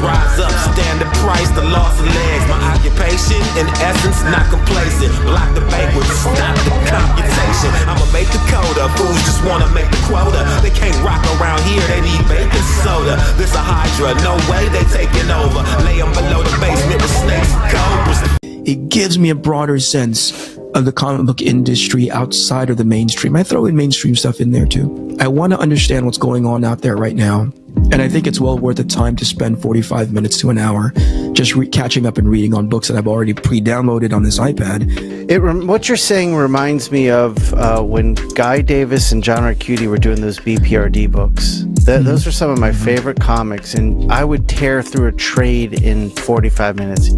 rise up, stand the price, the loss of legs. My occupation, in essence, not complacent. Block the banquet, stop the computation. I'ma make the coda, fools just wanna make the quota. They can't rock around here, they need baking soda. This a hydra, no way they taking over. Lay them below the basement with snakes and cobras. It gives me a broader sense of the comic book industry outside of the mainstream. I throw in mainstream stuff in there too. I want to understand what's going on out there right now. And I think it's well worth the time to spend 45 minutes to an hour just catching up and reading on books that I've already pre-downloaded on this iPad. What you're saying reminds me of when Guy Davis and John Arcudi were doing those BPRD books. Those are some of my favorite comics, and I would tear through a trade in 45 minutes,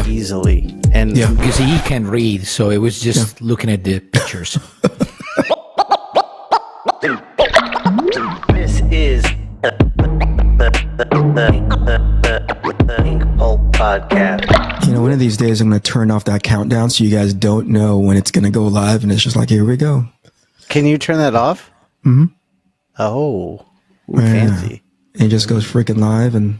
easily. And because he can read, so it was just looking at the pictures. This is the Inkpulp Podcast. You know, one of these days I'm going to turn off that countdown so you guys don't know when it's going to go live, and it's just like, here we go. Can you turn that off? Mm-hmm. Oh, fancy. It just goes freaking live, and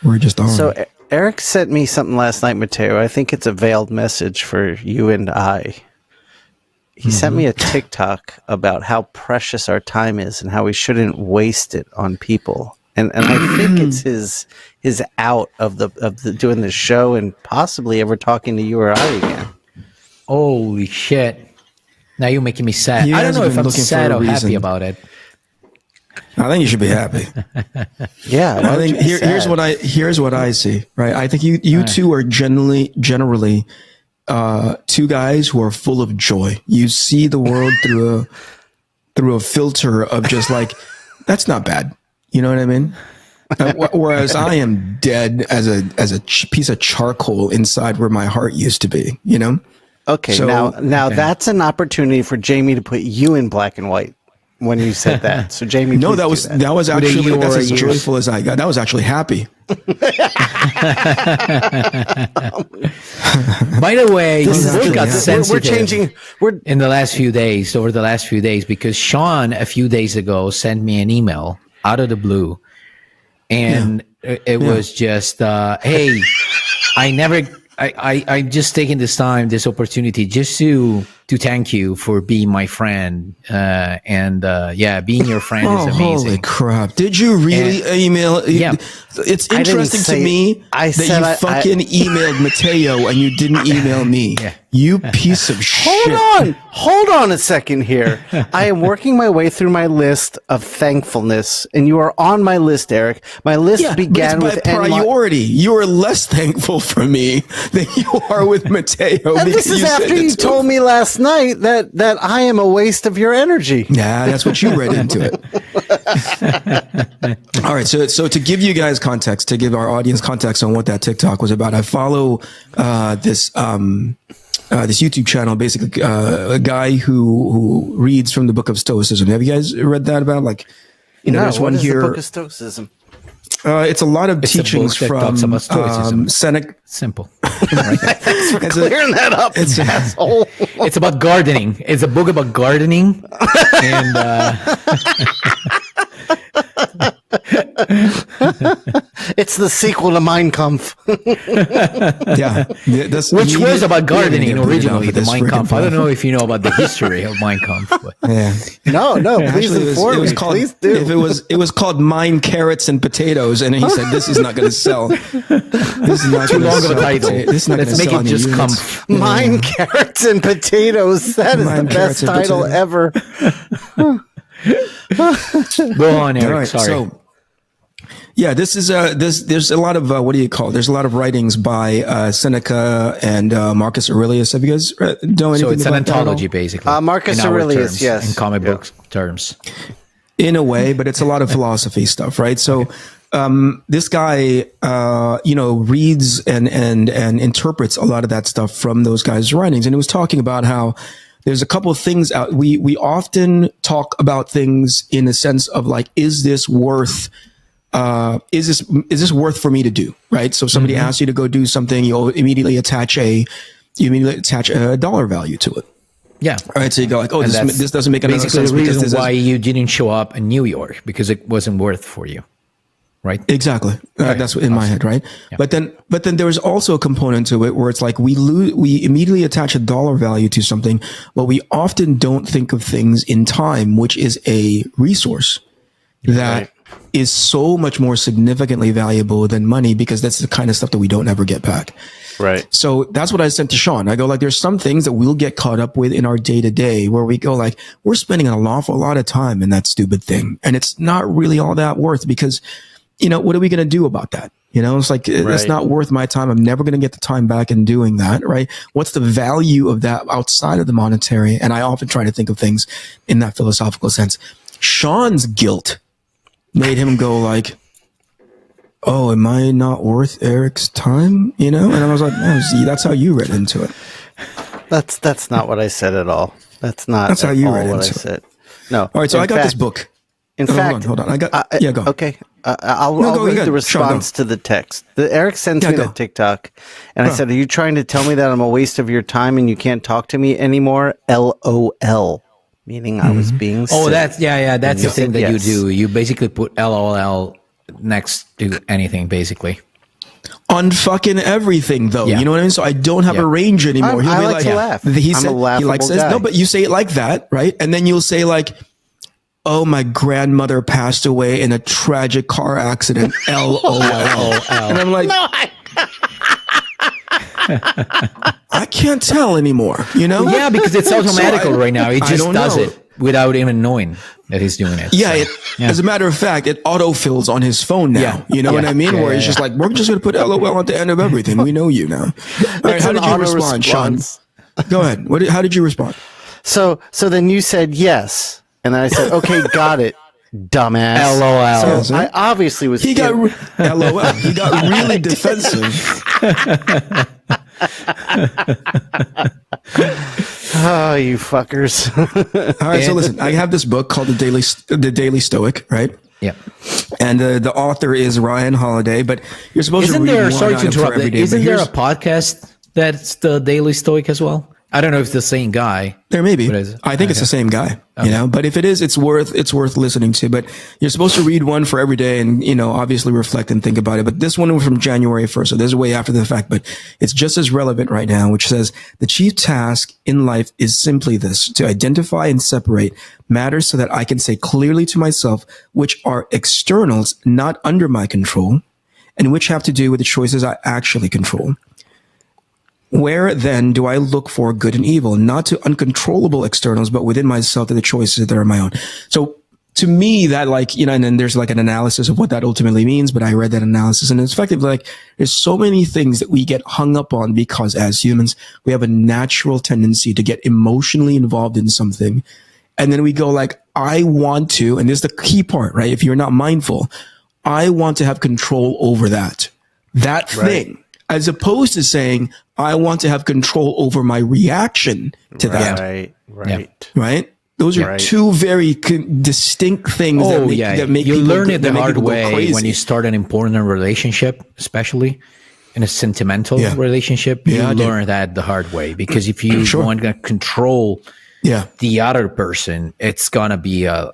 we're just on. So Eric sent me something last night, Mateo. I think it's a veiled message for you and I. He sent me a TikTok about how precious our time is and how we shouldn't waste it on people. And I think it's his out of the doing the show and possibly ever talking to you or I again. Holy shit. Now you're making me sad. I don't know if I'm sad or happy about it. I think you should be happy. Yeah. I think here's what I see, right? I think you two are generally two guys who are full of joy. You see the world through a filter of just like, that's not bad. You know what I mean? Whereas I am dead as a piece of charcoal inside where my heart used to be, you know? Okay. So, now that's an opportunity for Jamie to put you in black and white when you said that. So Jamie, no, that was actually, that's as joyful as I got. That was actually happy. By the way, we got sensitive. We're changing. In the last few days, over the last few days, because Shawn a few days ago sent me an email out of the blue, and it was just, hey, I'm just taking this opportunity just to thank you for being my friend, and being your friend is amazing. Holy crap! Did you really email? Yeah, it's interesting to me that you fucking emailed Mateo and you didn't email me. Yeah. You piece of shit. Hold on a second here. I am working my way through my list of thankfulness, and you are on my list, Eric. My list began with priority. You are less thankful for me than you are with Mateo. And this is after you told me last night that I am a waste of your energy. Yeah, that's what you read into it. All right, so to give you guys context, to give our audience context on what that TikTok was about, I follow this YouTube channel, basically a guy who reads from the Book of Stoicism. Have you guys read that about there's one here. The Book of Stoicism? It's a lot of teachings from Seneca. Simple. Thanks for clearing that up, asshole. It's about gardening. It's a book about gardening, and it's the sequel to Mein Kampf. Which was about gardening originally. The Mein Kampf. I don't know if you know about the history of Mein Kampf. But. Yeah. No. Please inform me. Please do. It was called Mine Carrots and Potatoes, and he said this is not going to sell. This is not too long of a title. This is not going to sell. Let's make it just Kampf. Mine Carrots and Potatoes. That is the best title ever. Go on, Eric. Right, sorry. So, this is there's a lot of there's a lot of writings by Seneca and Marcus Aurelius. Have you guys know anything? So it's an about anthology, basically. Marcus Aurelius, terms, yes, in comic book terms. In a way, but it's a lot of philosophy stuff, right? So this guy, reads and interprets a lot of that stuff from those guys' writings, and he was talking about how there's a couple of things out. We often talk about things in the sense of like, is this worth? Is this worth for me to do? Right. So if somebody asks you to go do something, you'll immediately attach a dollar value to it. Yeah. All right. So you go like, oh, this doesn't make any sense. Basically, the reason why you didn't show up in New York because it wasn't worth for you. right? Exactly. Right. That's in my head, right? Yeah. But then there's also a component to it where it's like we immediately attach a dollar value to something, but we often don't think of things in time, which is a resource that is so much more significantly valuable than money, because that's the kind of stuff that we don't ever get back. Right. So that's what I said to Shawn. I go like, there's some things that we'll get caught up with in our day to day where we go like, we're spending an awful lot of time in that stupid thing. And it's not really all that worth, because, what are we going to do about that? It's like, it's not worth my time. I'm never going to get the time back in doing that. Right. What's the value of that outside of the monetary? And I often try to think of things in that philosophical sense. Shawn's guilt made him go like, oh, am I not worth Eric's time? And I was like, no, see, that's how you read into it. That's not what I said at all. That's how you read what I into said. No. All right, so I got this book. In fact, hold on. Go. Okay. I'll read the response to the text. Eric sends me that TikTok, and I said, "Are you trying to tell me that I'm a waste of your time and you can't talk to me anymore?" LOL, meaning I was being. Oh, sick. that's That's the thing that yes. you do. You basically put LOL next to anything, basically. On fucking everything, though. Yeah. You know what I mean? So I don't have a range anymore. I like to laugh. He I'm a laughable guy. No, but you say it like that, right? And then you'll say like, oh, my grandmother passed away in a tragic car accident. LOL. And I'm like, I can't tell anymore, Yeah, because it's automatical right now. It just does know. it without even knowing that he's doing it. Yeah, as a matter of fact, it autofills on his phone now. Yeah. You know what I mean? Yeah, Where it's just like, we're just going to put LOL at the end of everything. We know you now. All right, how did you respond, Shawn? Go ahead. How did you respond? So then you said yes, and I said, okay, got it, dumbass. LOL. So I obviously was. He got LOL. He got really defensive. Oh, you fuckers. All right, so listen, I have this book called The Daily Stoic, right? Yeah. And the author is Ryan Holiday, but you're supposed to read one sorry to item for interrupt, every day. isn't but there a podcast that's the Daily Stoic as well? I don't know if it's the same guy. There may be. But I think it's the same guy, but if it is, it's worth listening to. But you're supposed to read one for every day and, obviously reflect and think about it. But this one was from January 1st. So this is way after the fact, but it's just as relevant right now, which says the chief task in life is simply this: to identify and separate matters so that I can say clearly to myself which are externals not under my control and which have to do with the choices I actually control. Where then do I look for good and evil, not to uncontrollable externals, but within myself to the choices that are my own? So to me, that and then there's like an analysis of what that ultimately means, but I read that analysis and it's effectively like there's so many things that we get hung up on because as humans, we have a natural tendency to get emotionally involved in something. And then we go like, I want to, and this is the key part, right? If you're not mindful, I want to have control over that thing. As opposed to saying, I want to have control over my reaction to that. Right? Those are two very distinct things that make you people, learn it the hard way crazy. when you start an important relationship, especially in a sentimental relationship. You learn that the hard way, because if you want to control the other person, it's going to be a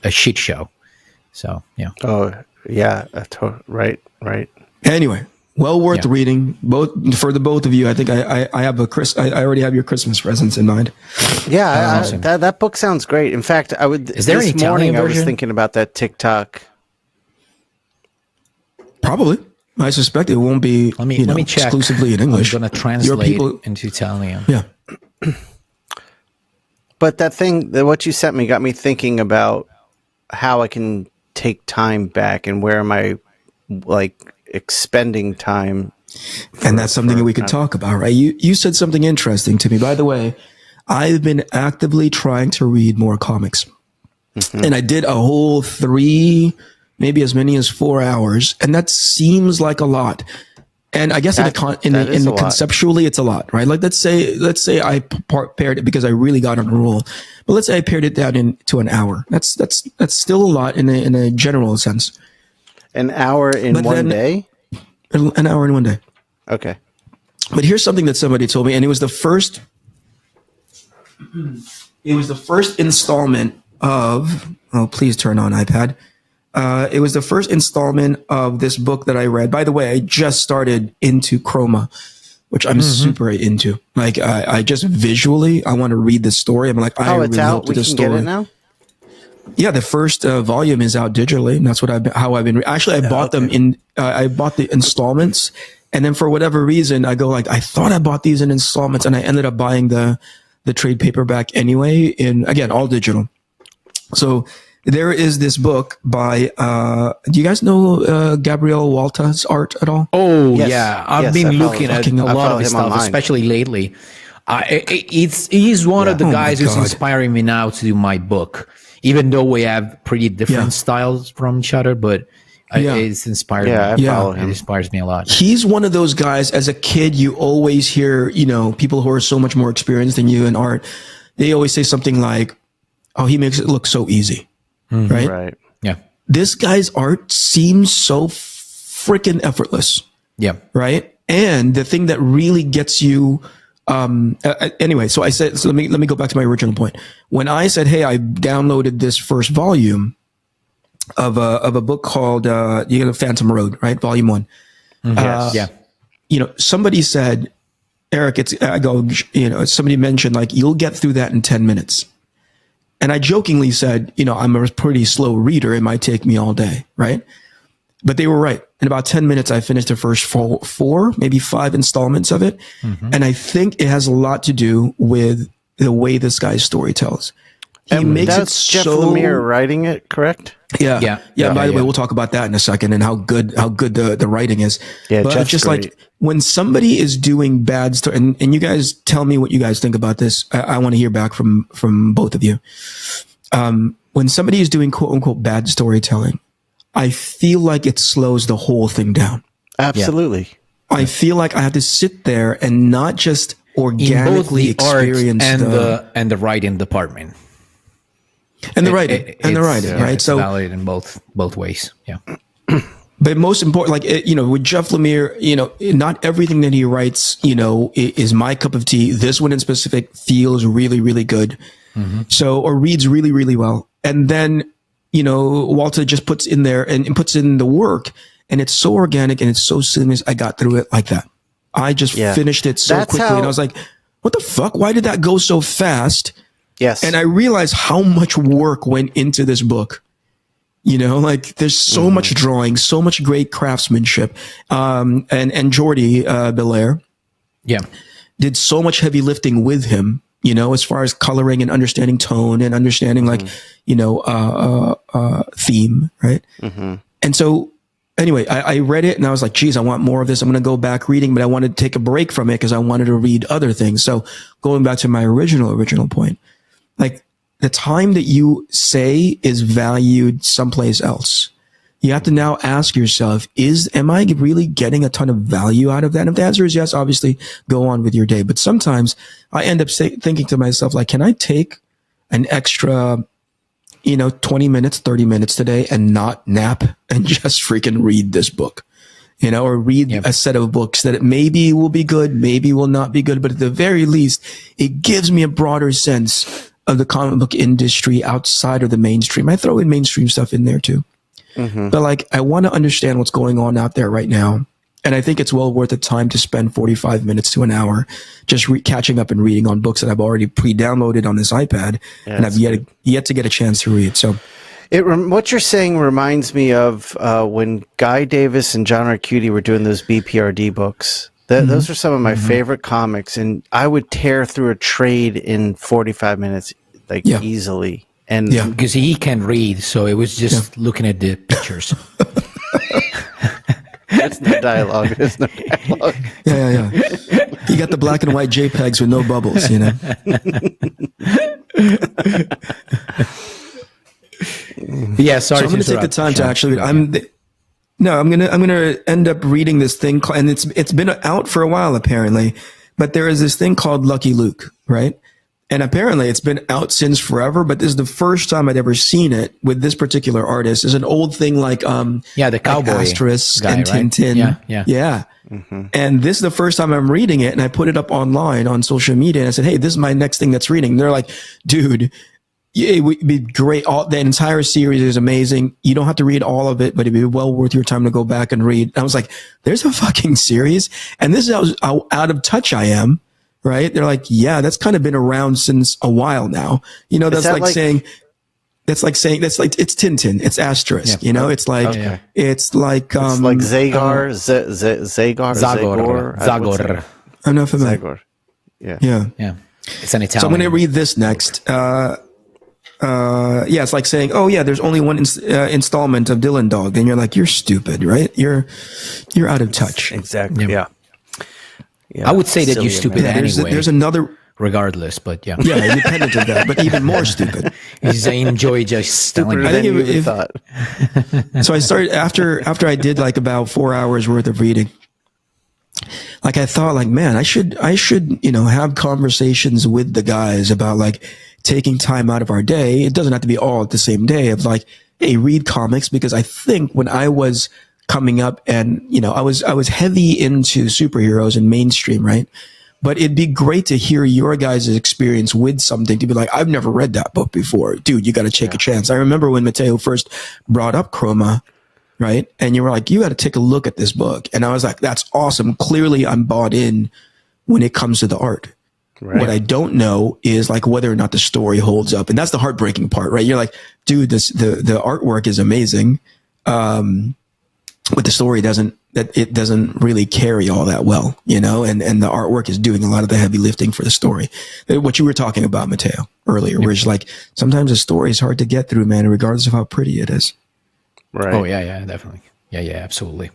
shit show. So, yeah. Oh, yeah. Right. Anyway. Well worth reading, for the both of you. I think I have I already have your Christmas presents in mind. Yeah, awesome. That book sounds great. In fact, Is there an Italian version? I was thinking about that TikTok. Probably. I suspect it won't be let me check. Exclusively in English. I'm going to translate into Italian. Yeah. But what you sent me got me thinking about how I can take time back and where am I expending time. And that's something that we could talk about, right? You said something interesting to me. By the way, I've been actively trying to read more comics. Mm-hmm. And I did a whole 3, maybe as many as 4 hours. And that seems like a lot. And I guess conceptually, it's a lot, right? Like let's say I pared it because I really got on a roll. But let's say I pared it down into an hour. That's still a lot in a general sense. An hour in one day? An hour in one day. Okay. But here's something that somebody told me, and it was the first installment of, please turn on iPad. It was the first installment of this book that I read. By the way, I just started into Chroma, which I'm super into. Like, I just visually, I want to read the story. I'm like, I really hope that the story. Get it now? Yeah, the first volume is out digitally, and that's what how I've been. Actually, I bought them in. I bought the installments, and then for whatever reason, I go like, I thought I bought these in installments, and I ended up buying the trade paperback anyway. In again, all digital. So there is this book by. Do you guys know Gabriel Walta's art at all? Oh yeah, I've been looking at a lot of his stuff, especially lately. He's one of the guys who's inspiring me now to do my book. Even though we have pretty different styles from each other, but it's inspired me. I follow him. It inspires me a lot. He's one of those guys, as a kid, you always hear, people who are so much more experienced than you in art. They always say something like, oh, he makes it look so easy. Right? Right. Yeah. This guy's art seems so freaking effortless. Yeah. Right? And the thing that really gets you... anyway, so I said, let me go back to my original point. When I said, hey, I downloaded this first volume of a book called, Phantom Road, right? Volume 1. Somebody said, Eric, somebody mentioned like, you'll get through that in 10 minutes. And I jokingly said, I'm a pretty slow reader. It might take me all day. Right. But they were right. In about 10 minutes, I finished the first 4, maybe 5 installments of it. And I think it has a lot to do with the way this guy's story tells. He makes it so... Jeff Lemire writing it, correct? Yeah. By the way, we'll talk about that in a second and how good the writing is. Yeah, but Jeff's just great. Like when somebody is doing bad story, and you guys tell me what you guys think about this. I want to hear back from both of you. When somebody is doing quote unquote bad storytelling, I feel like it slows the whole thing down. Absolutely. I feel like I have to sit there and not just organically experience and the writing department. And the writing. Right? It's so valid in both ways. Yeah. But most important, like, with Jeff Lemire, not everything that he writes, is my cup of tea. This one in specific feels really, really good. Or reads really, really well. And then, Walter just puts in there and puts in the work, and it's so organic and it's so seamless. I got through it like that. I just finished it so quickly, and I was like, what the fuck? Why did that go so fast? Yes. And I realized how much work went into this book. Like there's so much drawing, so much great craftsmanship. And Jordi Belair did so much heavy lifting with him, as far as coloring and understanding tone and understanding theme, right? And so anyway, I read it and I was like, geez, I want more of this. I'm going to go back reading, but I wanted to take a break from it because I wanted to read other things. So going back to my original point, like the time that you say is valued someplace else. You have to now ask yourself, am I really getting a ton of value out of that? And if the answer is yes, obviously go on with your day. But sometimes I end up thinking to myself, like, can I take an extra, 20 minutes, 30 minutes today and not nap and just freaking read this book, or read a set of books that maybe will be good, maybe will not be good. But at the very least, it gives me a broader sense of the comic book industry outside of the mainstream. I throw in mainstream stuff in there too. But like, I want to understand what's going on out there right now. And I think it's well worth the time to spend 45 minutes to an hour just catching up and reading on books that I've already pre-downloaded on this iPad and I've yet to get a chance to read. So what you're saying reminds me of when Guy Davis and John Arcudi were doing those BPRD books. Those are some of my favorite comics, and I would tear through a trade in 45 minutes, easily. And because he can read, so it was just looking at the pictures. There's no dialogue. Yeah. You got the black and white JPEGs with no bubbles, Yeah, sorry. So I'm going to take the time to actually. I'm gonna end up reading this thing, and it's been out for a while apparently, but there is this thing called Lucky Luke, right? And apparently it's been out since forever, but this is the first time I'd ever seen it with this particular artist. It's an old thing like the cowboy like Asterisk guy, and Tintin. Right? Yeah. And this is the first time I'm reading it, and I put it up online on social media, and I said, hey, this is my next thing that's reading. And they're like, dude, it would be great. The entire series is amazing. You don't have to read all of it, but it'd be well worth your time to go back and read. I was like, there's a fucking series. And this is how out of touch I am, right? They're like, yeah, that's kind of been around since a while now. You know, that's like saying, it's Tintin. It's asterisk, you know, it's like, it's like Zagar. I'm not familiar. Zagor. Yeah. It's an Italian. So I'm going to read this next. It's like saying, oh yeah, there's only one installment of Dylan Dog. Then you're like, you're stupid, right? You're out of touch. Exactly. Yeah. I would say that you're stupid anyway. There's another, regardless, but yeah, independent of that, but even more stupid. I enjoy just telling you. I think thought. So I started after I did like about 4 hours worth of reading. Like I thought, like, man, I should, have conversations with the guys about like taking time out of our day. It doesn't have to be all at the same day of like, hey, read comics, because I think when I was coming up and, I was heavy into superheroes and mainstream, right? But it'd be great to hear your guys' experience with something, to be like, I've never read that book before. Dude, you got to take a chance. I remember when Mateo first brought up Chroma, right? And you were like, you got to take a look at this book. And I was like, that's awesome. Clearly I'm bought in when it comes to the art. Right. What I don't know is like whether or not the story holds up. And that's the heartbreaking part, right? You're like, dude, the artwork is amazing. But the story doesn't really carry all that well, and the artwork is doing a lot of the heavy lifting for the story. What you were talking about, Mateo, earlier, where it's like, sometimes a story is hard to get through, man, regardless of how pretty it is. Right. Oh yeah, definitely. Yeah, absolutely.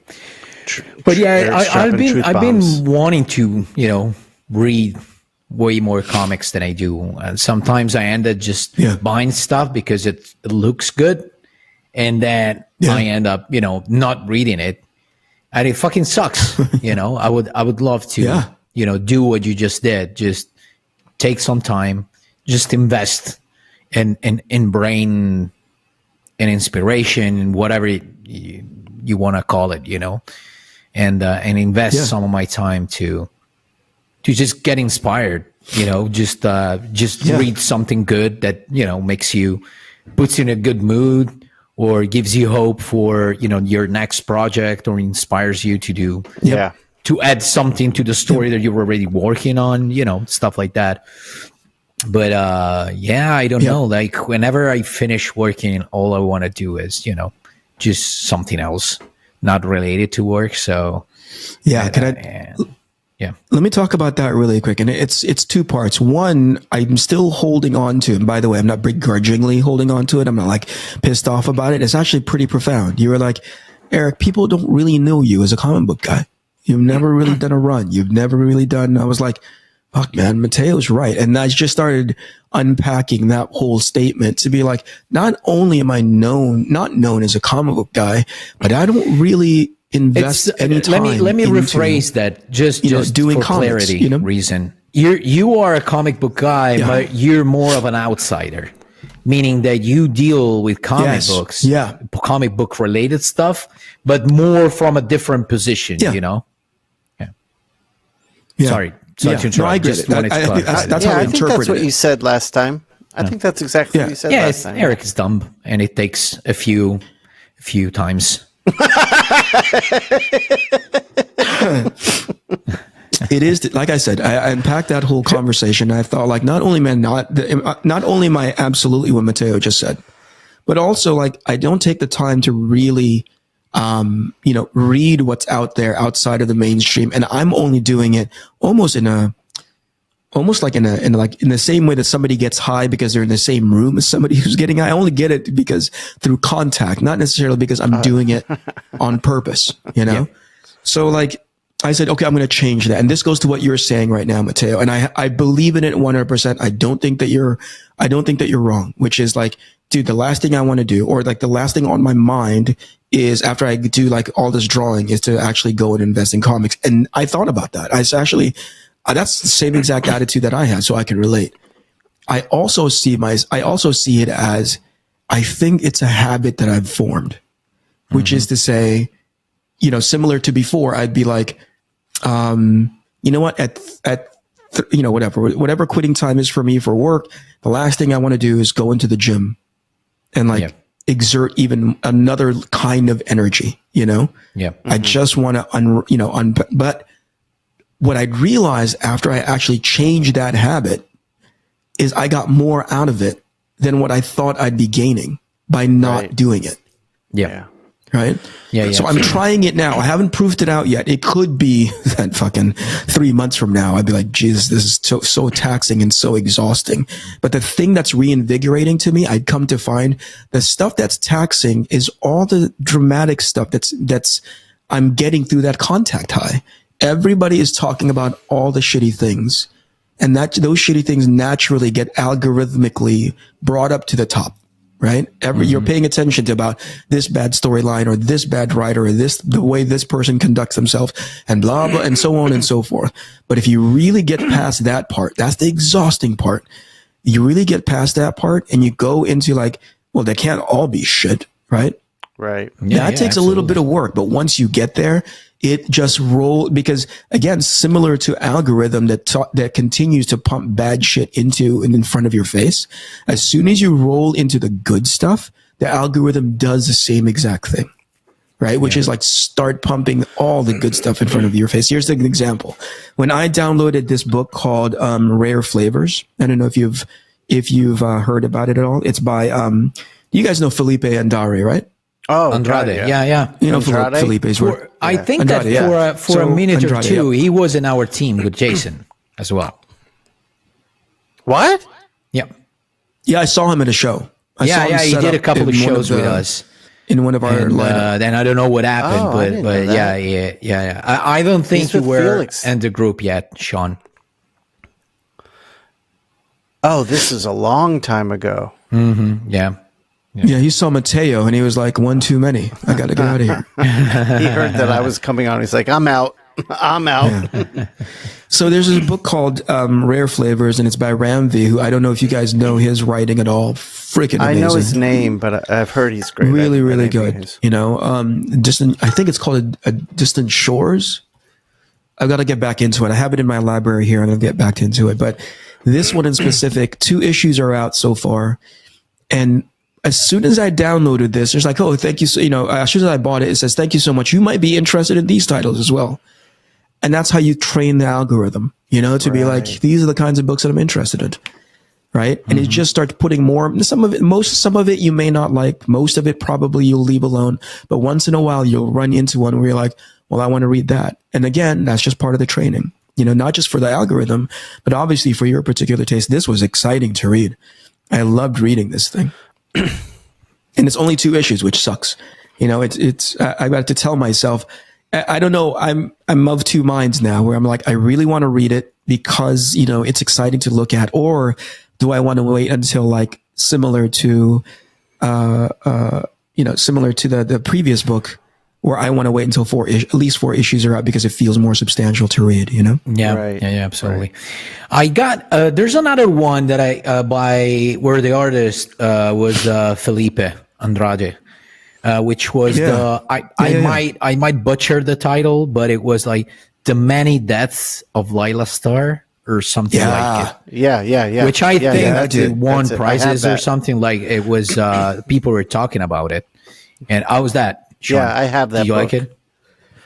But yeah, I've been wanting to, read way more comics than I do. And sometimes I end up just buying stuff because it looks good. And then I end up, not reading it. And it fucking sucks. I would love to, do what you just did. Just take some time, just invest in brain and inspiration and whatever you want to call it, and invest some of my time to just get inspired, just read something good that, puts you in a good mood, or gives you hope for, your next project, or inspires you to do, to add something to the story that you're already working on, stuff like that. But, I don't know. Like, whenever I finish working, all I want to do is, just something else not related to work. So, let me talk about that really quick. And it's two parts. One, I'm still holding on to, and by the way, I'm not begrudgingly holding on to it. I'm not like pissed off about it. It's actually pretty profound. You were like, Eric, people don't really know you as a comic book guy. You've never really done a run. You've never really done, I was like, fuck man, Mateo's right. And I just started unpacking that whole statement to be like, not only am I not known as a comic book guy, but I don't really invest any time. Let me rephrase that just doing for comics, clarity reason. You are a comic book guy, but you're more of an outsider, meaning that you deal with comic books, comic book related stuff, but more from a different position. Sorry to interrupt. No, I get it. That's how I interpret it. I think that's what you said last time. I think that's exactly what you said last time. Eric is dumb, and it takes a few times. It is, like I said, I unpacked that whole conversation. I thought, like, not only am I absolutely what Mateo just said, but also, like, I don't take the time to really, read what's out there outside of the mainstream, and I'm only doing it almost in the same way that somebody gets high because they're in the same room as somebody who's getting high. I only get it because through contact, not necessarily because I'm doing it on purpose, So like I said, okay, I'm going to change that. And this goes to what you're saying right now, Mateo. And I believe in it 100%. I don't think that you're wrong, which is like, dude, the last thing I want to do, or like the last thing on my mind is, after I do like all this drawing, is to actually go and invest in comics. And I thought about that. That's the same exact attitude that I had, so I can relate. I also see it as, I think it's a habit that I've formed, which is to say, similar to before, I'd be like, you know what, at whatever quitting time is for me for work, the last thing I want to do is go into the gym and exert even another kind of energy, I just want to, but what I'd realized after I actually changed that habit is I got more out of it than what I thought I'd be gaining by not doing it. Yeah. Right? Yeah. So I'm trying it now. I haven't proofed it out yet. It could be that fucking 3 months from now, I'd be like, Jesus, this is so taxing and so exhausting. But the thing that's reinvigorating to me, I'd come to find the stuff that's taxing is all the dramatic stuff that's I'm getting through that contact high. Everybody is talking about all the shitty things, and those shitty things naturally get algorithmically brought up to the top. Right? You're paying attention to about this bad storyline or this bad writer or the way this person conducts themselves and blah, blah, and so on and so forth. But if you really get past that part, that's the exhausting part. You really get past that part and you go into they can't all be shit. Right? Right. That takes a little bit of work, but once you get there, it just rolls because again, similar to algorithm that continues to pump bad shit into and in front of your face. As soon as you roll into the good stuff, the algorithm does the same exact thing, right? Which is start pumping all the good stuff in front of your face. Here's an example. When I downloaded this book called Rare Flavors, I don't know if you've heard about it at all. It's by you guys know Felipe Andare, right? Oh, Andrade, yeah. Felipe's work. I think Andrade, that for a minute or Andrade, two, he was in our team with Jason as well. What? Yeah. Yeah, I saw him at a show. He did a couple of shows with us. In one of our lineup. Then I don't know what happened, but yeah. I don't think you were in the group yet, Shawn. Oh, this is a long time ago. Mm-hmm. Yeah. Yeah, he saw Mateo and he was like, one too many. I got to get out of here. He heard that I was coming on. He's like, I'm out. Yeah. So there's a book called Rare Flavors, and it's by Ramvi, who I don't know if you guys know his writing at all. Freaking amazing. I know his name, but I've heard he's great. Really, really good. I think it's called a Distant Shores. I've got to get back into it. I have it in my library here. I'm going to get back into it. But this one in specific, 2 issues are out so far. And as soon as I downloaded this, there's like, oh, thank you. So, as soon as I bought it, it says, thank you so much. You might be interested in these titles as well. And that's how you train the algorithm, to be like, these are the kinds of books that I'm interested in. Right. And it just starts putting more, some of it you may not like. Most of it probably you'll leave alone. But once in a while, you'll run into one where you're like, well, I want to read that. And again, that's just part of the training, not just for the algorithm, but obviously for your particular taste. This was exciting to read. I loved reading this thing. And it's only 2 issues, which sucks. I got to tell myself, I don't know. I'm of 2 minds now where I'm like, I really want to read it because, it's exciting to look at, or do I want to wait until similar to the previous book where I want to wait until at least 4 issues are out because it feels more substantial to read, Yeah, right. Yeah, absolutely. Right. I got, there's another one that by where the artist was Felipe Andrade, which was I might butcher the title, but it was like The Many Deaths of Lila Starr or something like it. Yeah. Which I think it won prizes or something. Like it was, people were talking about it. And how was that? Shawn, I have that. Do you book. like it?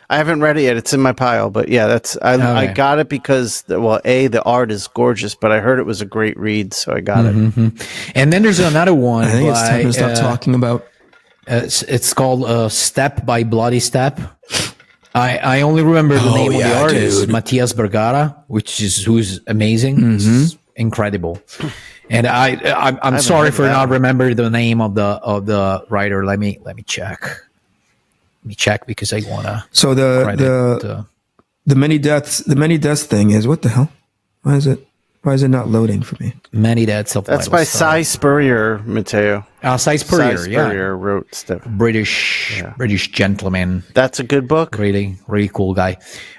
I haven't read it yet. It's in my pile, but yeah, I got it because the art is gorgeous, but I heard it was a great read, so I got it. And then there's another one. I think it's time to stop talking about. It's called Step by Bloody Step. I only remember the name of the artist, Matias Vergara, who's amazing. It's incredible. And I'm sorry for not remembering the name of the writer. Let me check. Let me check because I wanna. So the many deaths thing is, what the hell? Why is it not loading for me? Many Deaths of That's by Cy Spurrier, Matteo. Cy Spurrier, Cy Spurrier wrote stuff. British gentleman. That's a good book. Really, really cool guy.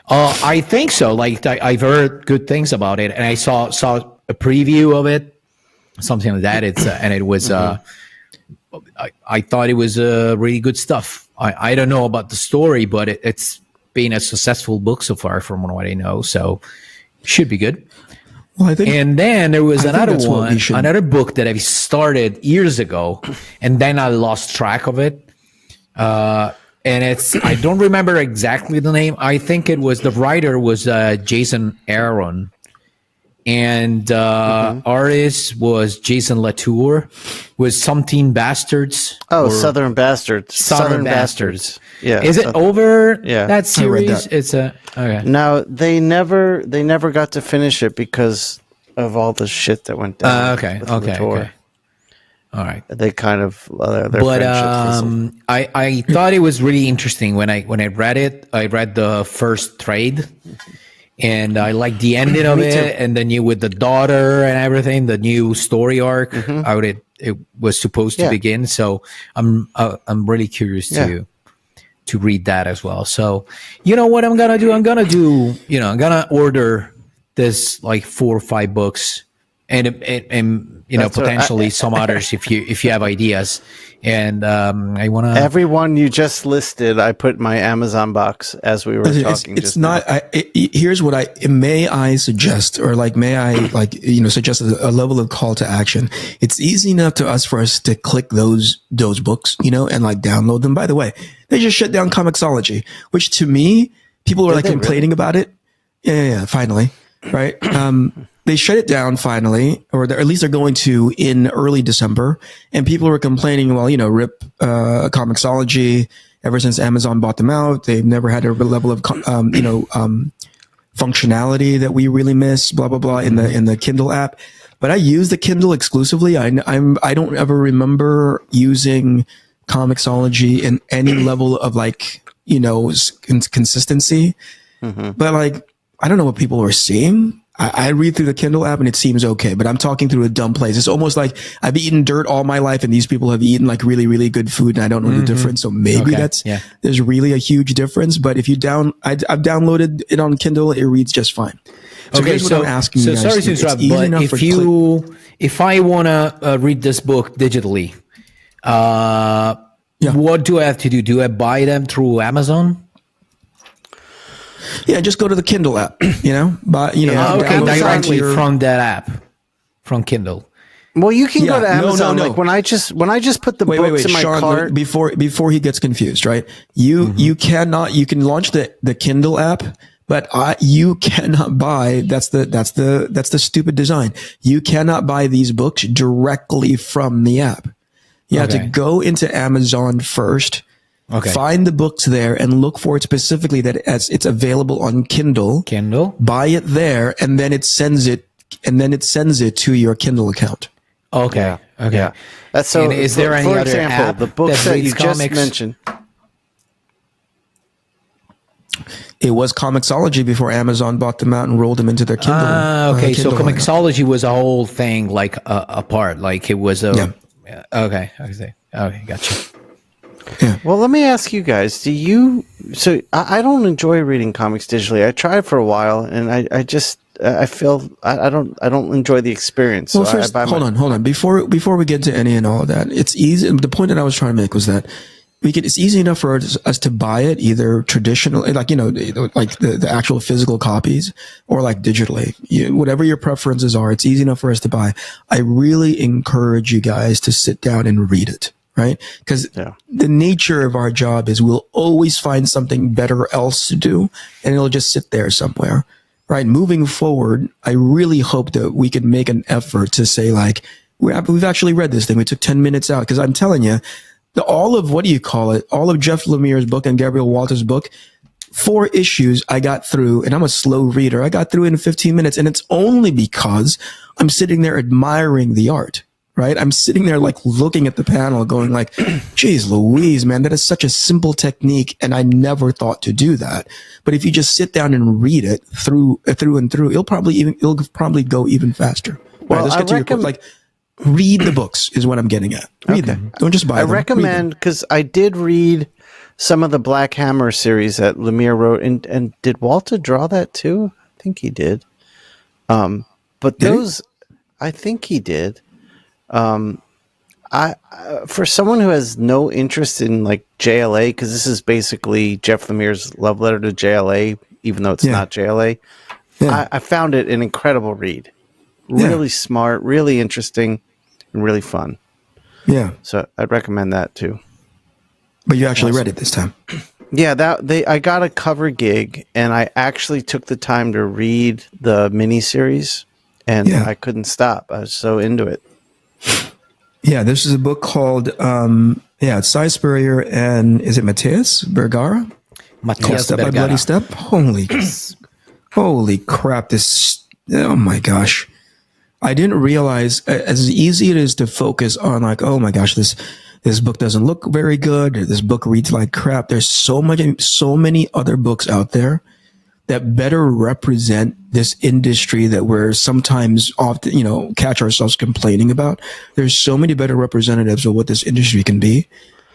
I think so. Like I've heard good things about it, and I saw a preview of it, something like that. It was. I thought it was really good stuff. I don't know about the story, but it's been a successful book so far, from what I know. So should be good. Well, I think, and then there was another one, another book that I started years ago, and then I lost track of it. And I don't remember exactly the name. I think it was, the writer was Jason Aaron, and artist was Jason Latour, was Something Bastards. Oh, Southern Bastards. Southern Bastards. Yeah. Is it over? Yeah. That series? That. Okay. No, they never got to finish it because of all the shit that went down. Okay. All right. They kind of their but friendship I thought it was really interesting when I read it. I read the first trade, and I liked the ending of it, and then with the daughter and everything, the new story arc, how it was supposed to begin. So I'm really curious to read that as well. So you know what I'm gonna do? I'm gonna order this like 4 or 5 books. And potentially some others if you have ideas, and I want to. Everyone you just listed, I put in my Amazon box as we were talking. It's not. Here's what I suggest, or may I suggest a level of call to action. It's easy enough for us to click those books, and download them. By the way, they just shut down Comixology, which to me, people are complaining about it. Yeah, finally, right? They shut it down finally, or at least they're going to in early December. And people were complaining, well, rip Comixology. Ever since Amazon bought them out, they've never had a level of functionality that we really miss. Blah blah blah in the Kindle app. But I use the Kindle exclusively. I don't ever remember using Comixology in any level of consistency. But I don't know what people are seeing. I read through the Kindle app and it seems okay, but I'm talking through a dumb place. It's almost like I've eaten dirt all my life and these people have eaten really, really good food and I don't know the difference. So maybe there's really a huge difference. But if I've downloaded it on Kindle, it reads just fine. So here's what I'm asking you guys. Sorry to interrupt, but if I want to read this book digitally, what do I have to do? Do I buy them through Amazon? Yeah, just go to the Kindle app, directly from that app, from Kindle. Well, you can go to Amazon. No. When I just put the books in my Shawn, cart. Before he gets confused, right? You can launch the Kindle app, but you cannot buy. That's the stupid design. You cannot buy these books directly from the app. You have to go into Amazon first. Find the books there and look for it specifically that as it's available on Kindle. Buy it there, and then it sends it to your Kindle account. Okay. That's so. And is there any other example, app? The books that you just mentioned. It was Comixology before Amazon bought them out and rolled them into their Kindle. Okay, so Comixology was a whole thing, apart. It was a. Yeah. Okay, gotcha. Yeah. Well, let me ask you guys, so I don't enjoy reading comics digitally. I tried for a while and I feel I don't enjoy the experience. So well, first, hold on. Before we get to any and all of that, it's easy. The point that I was trying to make was that it's easy enough for us to buy it either traditionally, the actual physical copies, or digitally. Whatever your preferences are, it's easy enough for us to buy. I really encourage you guys to sit down and read it. Right? Because the nature of our job is we'll always find something better else to do, and it'll just sit there somewhere. Right? Moving forward, I really hope that we can make an effort to say we've actually read this thing. We took 10 minutes out, because I'm telling you, all of Jeff Lemire's book and Gabriel Walter's book, 4 issues I got through, and I'm a slow reader. I got through in 15 minutes, and it's only because I'm sitting there admiring the art. Right? I'm sitting there looking at the panel going geez Louise, man, that is such a simple technique and I never thought to do that. But if you just sit down and read it through and through, it'll probably go even faster. Well, let's get to your read the books is what I'm getting at. Read them. Don't just buy them. I recommend, because I did read some of the Black Hammer series that Lemire wrote, and did Walter draw that too? I think he did. But those, I think he did. For someone who has no interest in JLA, because this is basically Jeff Lemire's love letter to JLA, even though it's not JLA, I found it an incredible read. really smart, really interesting, and really fun. Yeah. So I'd recommend that too. But you actually read it this time. Yeah, I got a cover gig, and I actually took the time to read the miniseries, and I couldn't stop. I was so into it. Yeah, this is a book called it's Cy Spurrier and is it Matthias Vergara? Matthias Step by Vergara. Bloody Step. Holy crap! Oh my gosh! I didn't realize as easy it is to focus on like, oh my gosh, this book doesn't look very good. This book reads like crap. There's so many other books out there that better represent this industry that we're sometimes often, catch ourselves complaining about. There's so many better representatives of what this industry can be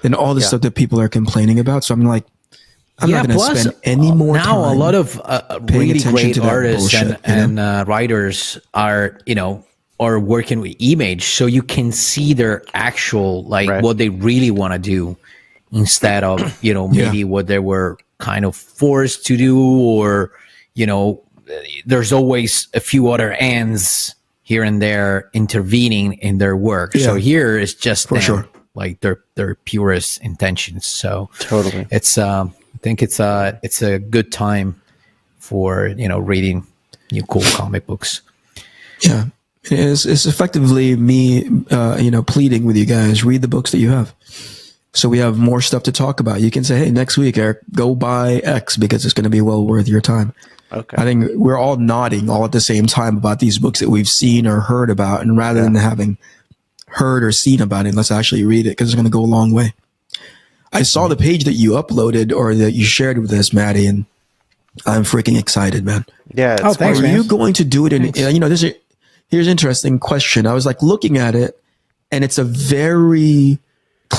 than all the stuff that people are complaining about. So I'm like, I'm not going to spend any more time. Now a lot of really great artists and writers are, are working with image, so you can see their actual, what they really want to do instead of, maybe what they were kind of forced to do, or, there's always a few other ends here and there intervening in their work. Yeah. So here is just like their purest intentions. So totally, it's I think it's a good time for reading new cool comic books. Yeah, it's effectively me pleading with you guys, read the books that you have, so we have more stuff to talk about. You can say, hey, next week, Eric, go buy X because it's going to be well worth your time. Okay. I think we're all nodding all at the same time about these books that we've seen or heard about, and rather than having heard or seen about it, let's actually read it because it's going to go a long way. I saw the page that you uploaded or that you shared with us, Maddie, and I'm freaking excited, man. Yeah. Thanks, man. Are you going to do it in, here's an interesting question. I was like looking at it, and it's a very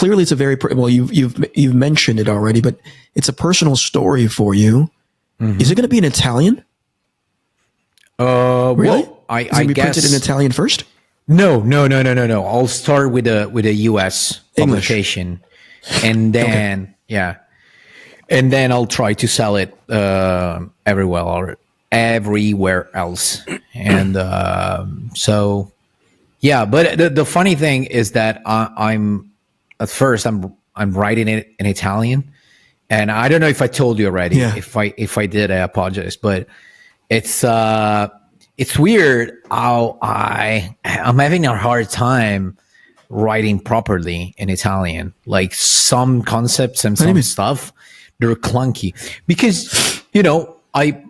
well, you've mentioned it already, but it's a personal story for you. Mm-hmm. Is it going to be in Italian? Really? Well, I guess printed in Italian first. No. I'll start with a U.S. publication, and then and then I'll try to sell it everywhere else. And but the funny thing is that I'm writing it in Italian, and I don't know if I told you already. Yeah. If I did, I apologize. But it's weird how I'm having a hard time writing properly in Italian. Like some concepts and some stuff, they're clunky because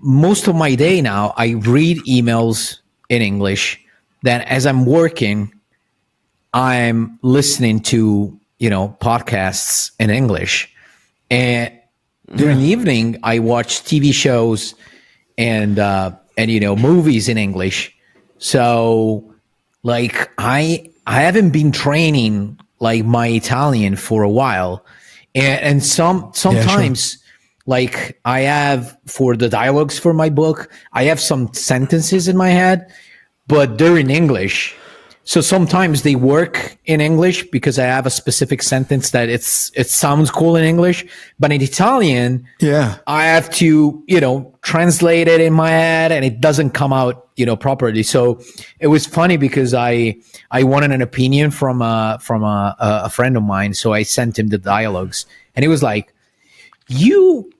most of my day now I read emails in English. Then as I'm working, I'm listening to podcasts in English, and during the evening I watch TV shows and movies in English. So like I haven't been training like my Italian for a while, and sometimes like I have, for the dialogues for my book, I have some sentences in my head, but they're in English. So sometimes they work in English because I have a specific sentence that it sounds cool in English, but in Italian, I have to, translate it in my head, and it doesn't come out, properly. So it was funny because I wanted an opinion from a friend of mine. So I sent him the dialogues, and he was like, you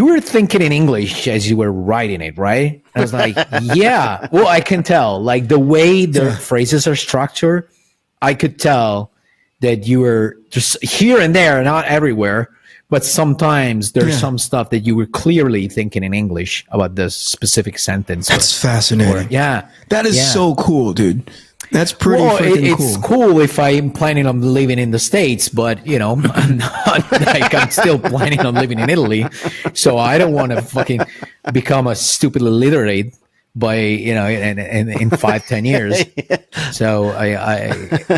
were thinking in English as you were writing it, right? I was like, yeah. Well, I can tell. Like the way the phrases are structured, I could tell that you were just here and there, not everywhere. But sometimes there's some stuff that you were clearly thinking in English about this specific sentence. That's fascinating. That is so cool, dude. That's pretty freaking cool. It's cool if I'm planning on living in the States, but I'm not like I'm still planning on living in Italy. So I don't want to fucking become a stupid illiterate by in 5-10 years. So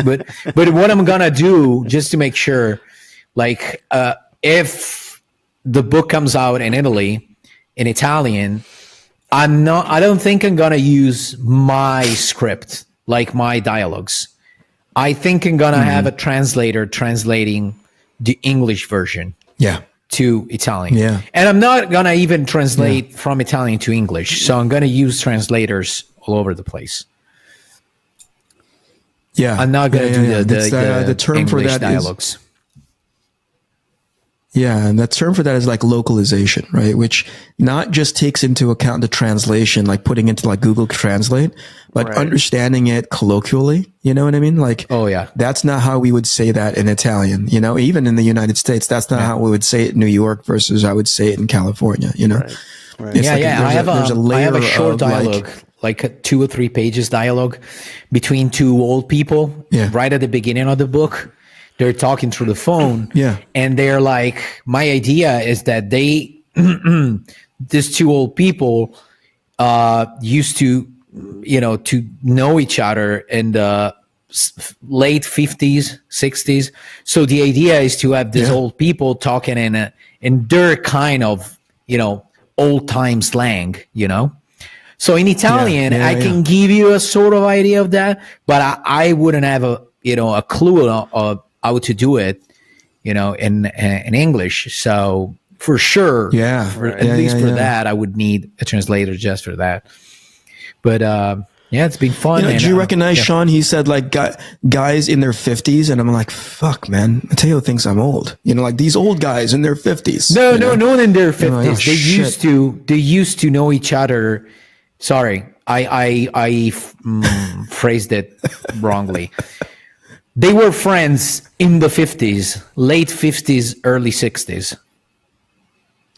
but what I'm gonna do just to make sure, like if the book comes out in Italy in Italian, I don't think I'm gonna use my script, like my dialogues. I think I'm gonna have a translator translating the English version to Italian. Yeah. And I'm not gonna even translate from Italian to English. So I'm gonna use translators all over the place. Yeah. I'm not going to do the term English for that dialogues. Yeah, and that term for that is like localization, right? Which not just takes into account the translation, like putting into like Google Translate, but understanding it colloquially. You know what I mean? Like, oh yeah, that's not how we would say that in Italian. You know, even in the United States, that's not how we would say it in New York versus I would say it in California. You know, Right. It's I have a short dialogue, like a 2 or 3 pages dialogue between two old people right at the beginning of the book. They're talking through the phone. Yeah. And they're like, my idea is that they, these two old people, used to, to know each other in the late 50s, 60s. So the idea is to have these old people talking in their kind of, old time slang, So in Italian, I can give you a sort of idea of that, but I wouldn't have a clue of how to do it, in English. So for sure, at least for that, I would need a translator just for that. But it's been fun. Do you recognize Shawn? He said like guys in their 50s, and I'm like, fuck, man. Mateo thinks I'm old. like these old guys in their 50s. No, no one in their 50s. Like, they used to know each other. Sorry, I phrased it wrongly. They were friends in the 50s, late 50s, early 60s.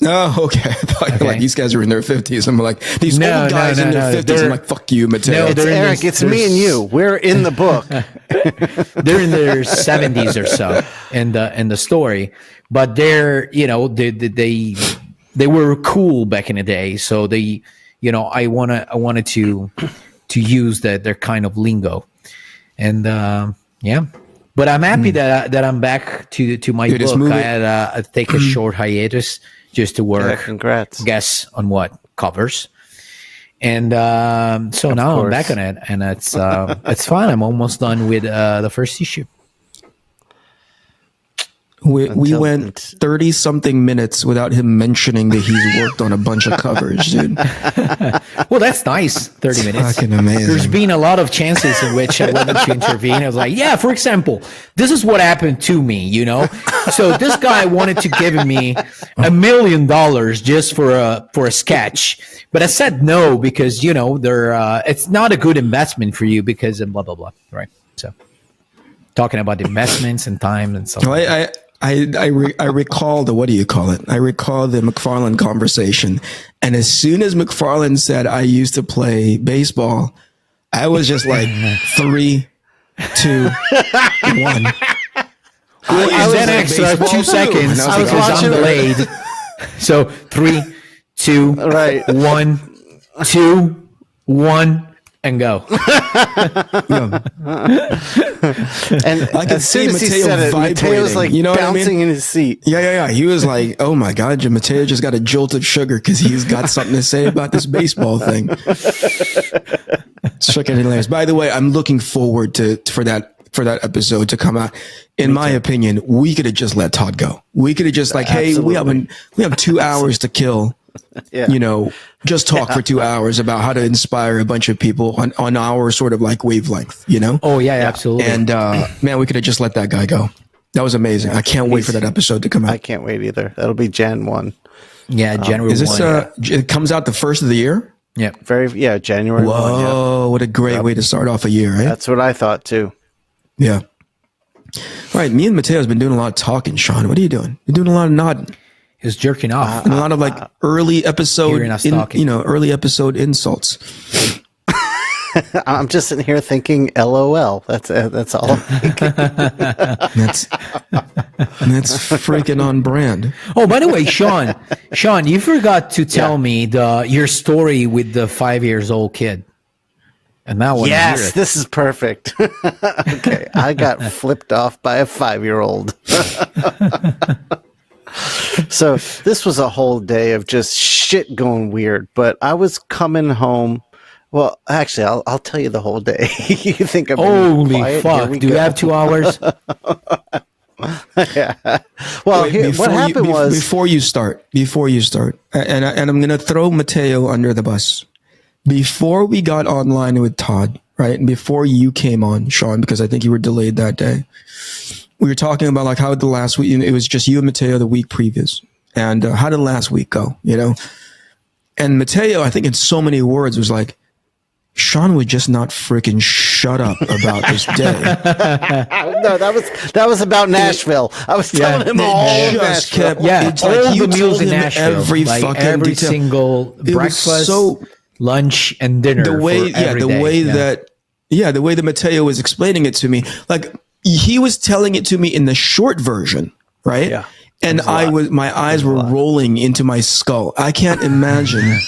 Oh, okay. I thought like these guys are in their 50s. I'm like, these old guys in their 50s. I'm like, fuck you, Mateo. No, Eric, it's me and you. We're in the book. They're in their 70s or so in the story. But they're, they were cool back in the day. So they, I wanted to use their kind of lingo. And but I'm happy that I'm back to my book. I had to take a short hiatus just to work. Congrats. Guess on what covers, and so now I'm back on it, and it's fun. I'm almost done with the first issue. We went 30 something minutes without him mentioning that he's worked on a bunch of covers, dude. Well, that's nice. 30 minutes. Fucking amazing. There's been a lot of chances in which I wanted to intervene. I was like, for example, this is what happened to me, So this guy wanted to give me $1 million just for a sketch. But I said no because, it's not a good investment for you because of blah, blah, blah. Right. So talking about investments and time and stuff. I recall the, what do you call it? I recall the McFarlane conversation. And as soon as McFarlane said, I used to play baseball, I was just like 3, 2, 1. And then extra 2 seconds. I was watching delayed. So 3, 2, 1, 2, 1. And go. And I can see Mateo vibrating. Mateo's like bouncing in his seat. Yeah. He was like, "Oh my god, Mateo just got a jolt of sugar because he's got something to say about this baseball thing." It's fucking hilarious. By the way, I'm looking forward for that episode to come out. In my opinion, we could have just let Todd go. We could have just like, hey, we have 2 hours to kill. Just talk for 2 hours about how to inspire a bunch of people on our sort of like wavelength, Oh yeah, absolutely. And man, we could have just let that guy go. That was amazing. I can't wait for that episode to come out. I can't wait either. That'll be Jan 1. Yeah, January 1. Is this it comes out the first of the year? Yeah. January 1. Whoa, what a great way to start off a year, right? That's what I thought too. Yeah. All right, me and Mateo has been doing a lot of talking, Shawn. What are you doing? You're doing a lot of nodding. Is jerking off. And a lot of like early episode, early episode insults. I'm just sitting here thinking, LOL. That's all I'm thinking. That's freaking on brand. Oh, by the way, Shawn, you forgot to tell me your story with the 5 years old kid. And now yes, this is perfect. Okay, I got flipped off by a 5-year-old. So this was a whole day of just shit going weird. But I was coming home. Well, actually, I'll tell you the whole day. You think I'm holy fuck? Do you have 2 hours? Yeah. Well, what happened was before you start, and I'm going to throw Mateo under the bus. Before we got online with Todd, right? And before you came on, Shawn, because I think you were delayed that day, we were talking about like how the last week, it was just you and Mateo the week previous. And how did last week go, you know? And Mateo, I think in so many words, was like, Shawn would just not freaking shut up about this day. No, that was about Nashville. I was telling him all of Nashville. It's all like the meals in Nashville. Every single breakfast, lunch, and dinner. The way that Mateo was explaining it to me, like he was telling it to me in the short version, right? Yeah. And my eyes were rolling into my skull. I can't imagine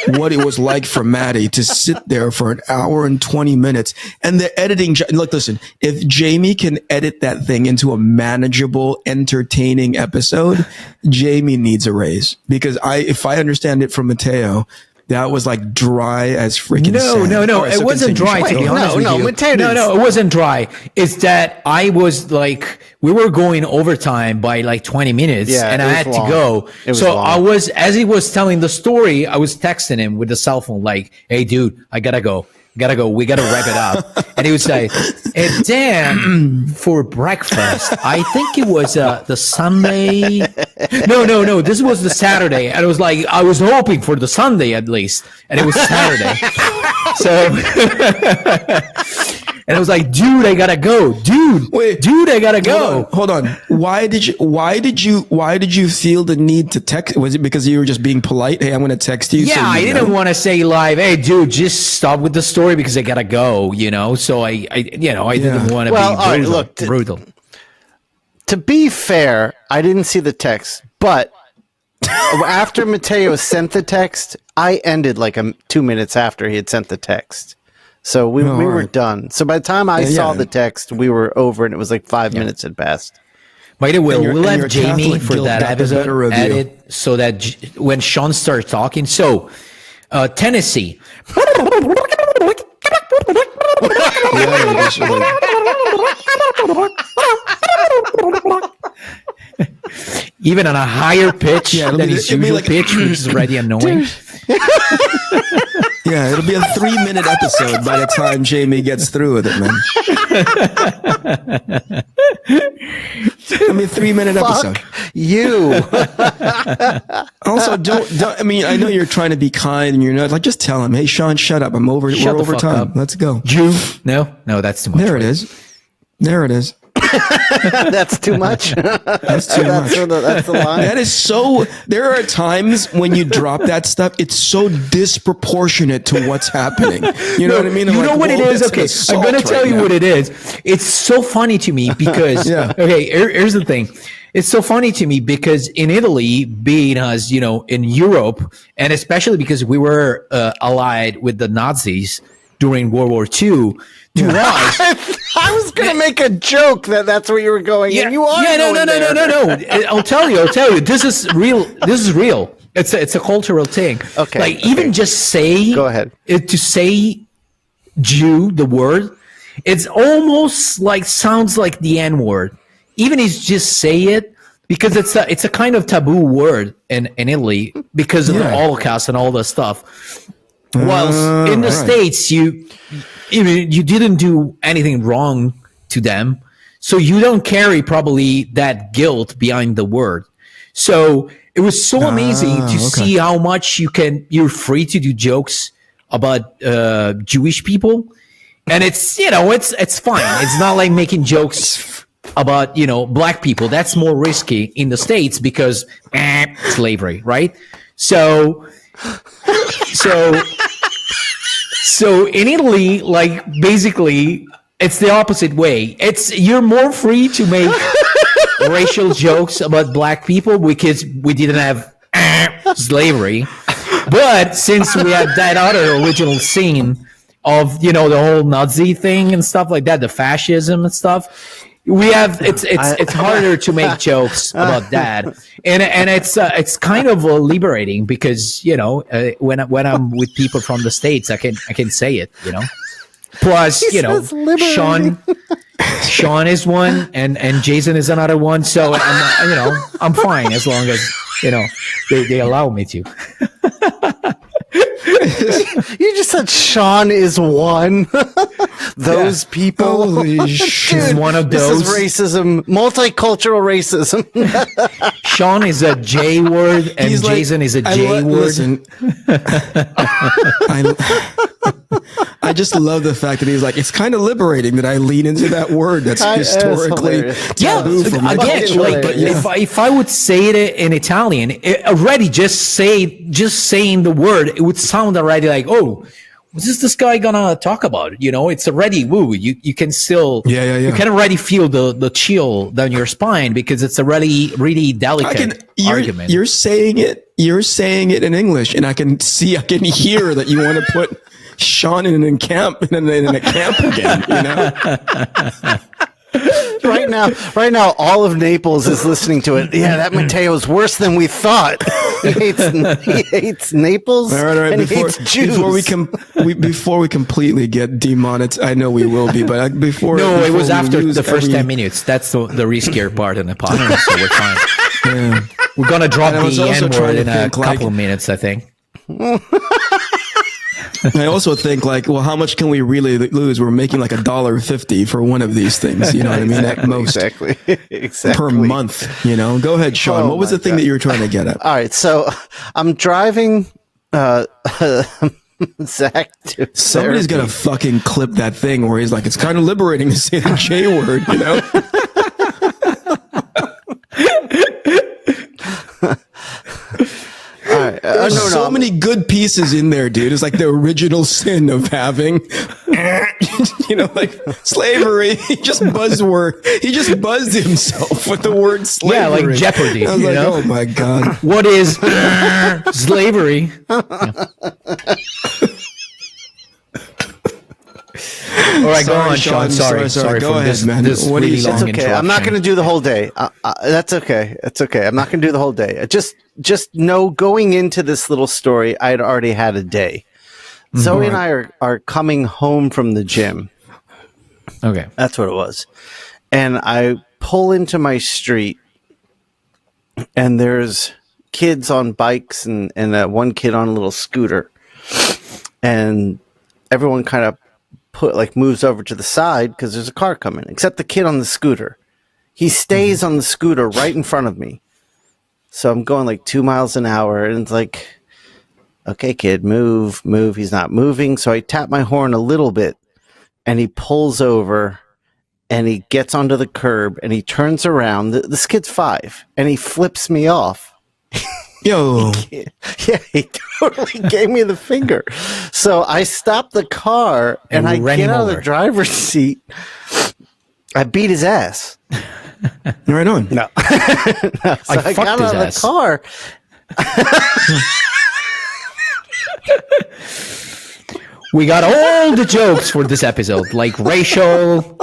what it was like for Maddie to sit there for an hour and 20 minutes. And the editing, look, listen, if Jamie can edit that thing into a manageable, entertaining episode, Jamie needs a raise. Because if I understand it from Mateo, that was like dry as freaking sand. No. It wasn't dry, to be honest with you. No, it wasn't dry. It's that I was like, we were going overtime by like 20 minutes and I had to go. So long. I was, as he was telling the story, I was texting him with the cell phone like, hey, dude, I gotta go. We gotta wrap it up. And he would say, and then for breakfast, I think it was the Sunday. No. This was the Saturday. And it was like, I was hoping for the Sunday at least. And it was Saturday. And I was like, dude, I gotta go. Dude, I gotta go. Hold on. Why did you feel the need to text? Was it because you were just being polite? Hey, I'm going to text you. Yeah, I didn't want to say live, hey, dude, just stop with the story because I gotta go, you know? So I didn't want to be brutal. To be fair, I didn't see the text, but after Mateo sent the text, I ended like 2 minutes after he had sent the text. So we were done. So by the time I saw the text, we were over, and it was like 5 minutes had passed. By the way, we'll have Jamie for that episode edit so that when Shawn starts talking. So, Tennessee. Even on a higher pitch than his usual pitch, which is already annoying. Yeah, it'll be a 3-minute episode by the time Jamie gets through with it, man. It'll be a 3-minute episode. You. Also, don't. I mean, I know you're trying to be kind, and you're not like. Just tell him, "Hey, Shawn, shut up. We're over time. Let's go." No, that's too much. There it is. That's too much. That's too much. That's the line. That is so. There are times when you drop that stuff. It's so disproportionate to what's happening. You know what I mean? You know what it is? Okay, I'm going to tell you what it is. It's so funny to me because. Okay, here's the thing. It's so funny to me because in Italy, being as you know, in Europe, and especially because we were allied with the Nazis during World War II. I was going to make a joke that's where you were going. Yeah, and you are. No. I'll tell you. This is real. It's a cultural thing. Okay. Like even just say. Go ahead. To say Jew, the word, it's almost like sounds like the N word. Even if you just say it, because it's a kind of taboo word in Italy because of the Holocaust and all the stuff. Whilst in the States, you didn't do anything wrong to them, so you don't carry probably that guilt behind the word. So it was so amazing to see how much you're free to do jokes about Jewish people, and it's fine. It's not like making jokes about black people. That's more risky in the States because slavery, right? So in Italy, like basically, it's the opposite way. You're more free to make racial jokes about black people because we didn't have slavery. But since we had that other original scene of the whole Nazi thing and stuff like that, the fascism and stuff, we have it's harder to make jokes about that, and it's kind of liberating because when I'm with people from the States, I can say it, Plus, Shawn is one, and Jason is another one, so I'm fine as long as they allow me to. You just said Shawn is one. Those people. Holy shit. One of those. This is racism, multicultural racism. Shawn is a J word, and He's Jason is a J word. Listen, I just love the fact that he's like, it's kind of liberating that I lean into that word that's historically taboo for my culture. Like, if I would say it in Italian, already just saying the word, it would sound already like, oh, what's this guy gonna talk about? You know, it's already woo. You can still, you can already feel the chill down your spine because it's a really delicate argument. You're saying it in English, and I can hear that you want to put Shawn in a camp again, you know? Right now, all of Naples is listening to it. Yeah, that Matteo is worse than we thought. He hates Naples, right. and he hates Jews. Before we completely get demonetized, I know we will be, but before it was after the first 10 minutes. That's the riskier part in the podcast, so we're fine. Yeah. We're gonna drop the N-word in a couple of minutes, I think. I also think like, well, how much can we really lose? We're making like $1.50 for one of these things. You know what I mean? At most, exactly per month. You know. Go ahead, Shawn. What was the thing that you were trying to get at? All right, so I'm driving Zach to Somebody's gonna fucking clip that thing where he's like, it's kind of liberating to say the J word. You know. There's so many good pieces in there, dude. It's like the original sin of having, you know, like slavery. He just buzzed himself with the word slavery. Yeah, like Jeopardy. I was like, oh my God. What is slavery? All right, go on, Shawn. Sorry. Go ahead, man. What really long It's okay. I'm not going to do the whole day. That's okay. It's okay. I'm not going to do the whole day. Just know going into this little story, I'd already had a day. Zoe and I are coming home from the gym. Okay. That's what it was. And I pull into my street, and there's kids on bikes and one kid on a little scooter. And everyone kind of moves over to the side because there's a car coming, except the kid on the scooter. He stays on the scooter right in front of me. So I'm going like 2 miles an hour, and it's like, okay, kid, move. He's not moving. So I tap my horn a little bit, and he pulls over, and he gets onto the curb, and he turns around. This kid's 5, and he flips me off. Yo. Yeah, he totally gave me the finger. So I stop the car, and I get out of the driver's seat. I beat his ass. Right on. No. So I got out of the car. We got all the jokes for this episode, like racial,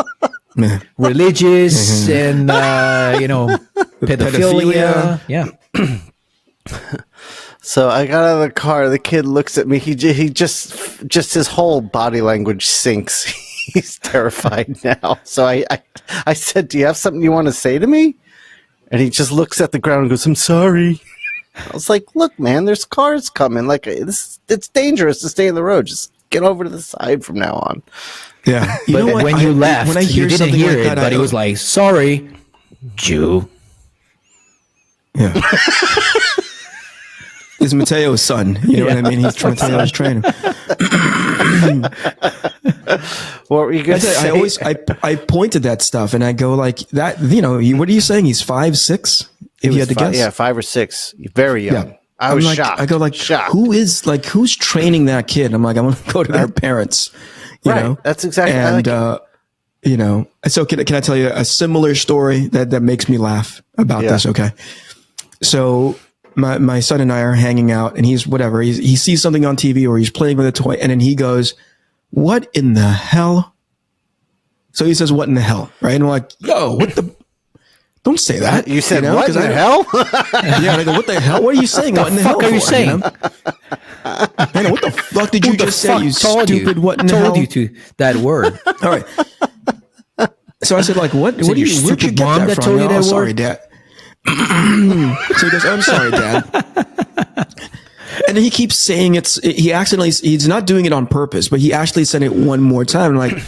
religious, and pedophilia. Yeah. So I got out of the car. The kid looks at me. He just his whole body language sinks. He's terrified now. So I said, "Do you have something you want to say to me?" And he just looks at the ground and goes, "I'm sorry." I was like, "Look, man, there's cars coming. Like it's dangerous to stay in the road. Just get over to the side from now on." Yeah. But when you left, you didn't hear it, but he was like, "Sorry, Jew." Yeah. It's Matteo's son. You know what I mean? He's Matteo's trainer. What were you going to say? I pointed that stuff, and I go like that. You know, what are you saying? He's 5'6"? If you had to guess, 5 or 6, very young. Yeah. I was shocked. I go like, shocked. Who's training that kid? I'm like, I want to go to their parents. You know, that's exactly. And you know, so can I tell you a similar story that makes me laugh about this? Okay, so. My son and I are hanging out, and he sees something on TV or he's playing with a toy, and then he goes, "What in the hell?" So he says, "What in the hell?" Right? And I'm like, "Yo, what the? Don't say that." You said, "What in the hell?" Yeah, and I go, "What the hell? What are you saying? What in the hell are you saying?" You know? Man, what the fuck did you just say? You stupid! What in the hell? Told you to that word. All right. So I said, "Like, what? Where'd you get mom that from?" Told you that sorry, word? Dad. So he goes, "I'm sorry, Dad." And And he keeps saying he's not doing it on purpose, but he actually said it one more time. I'm like,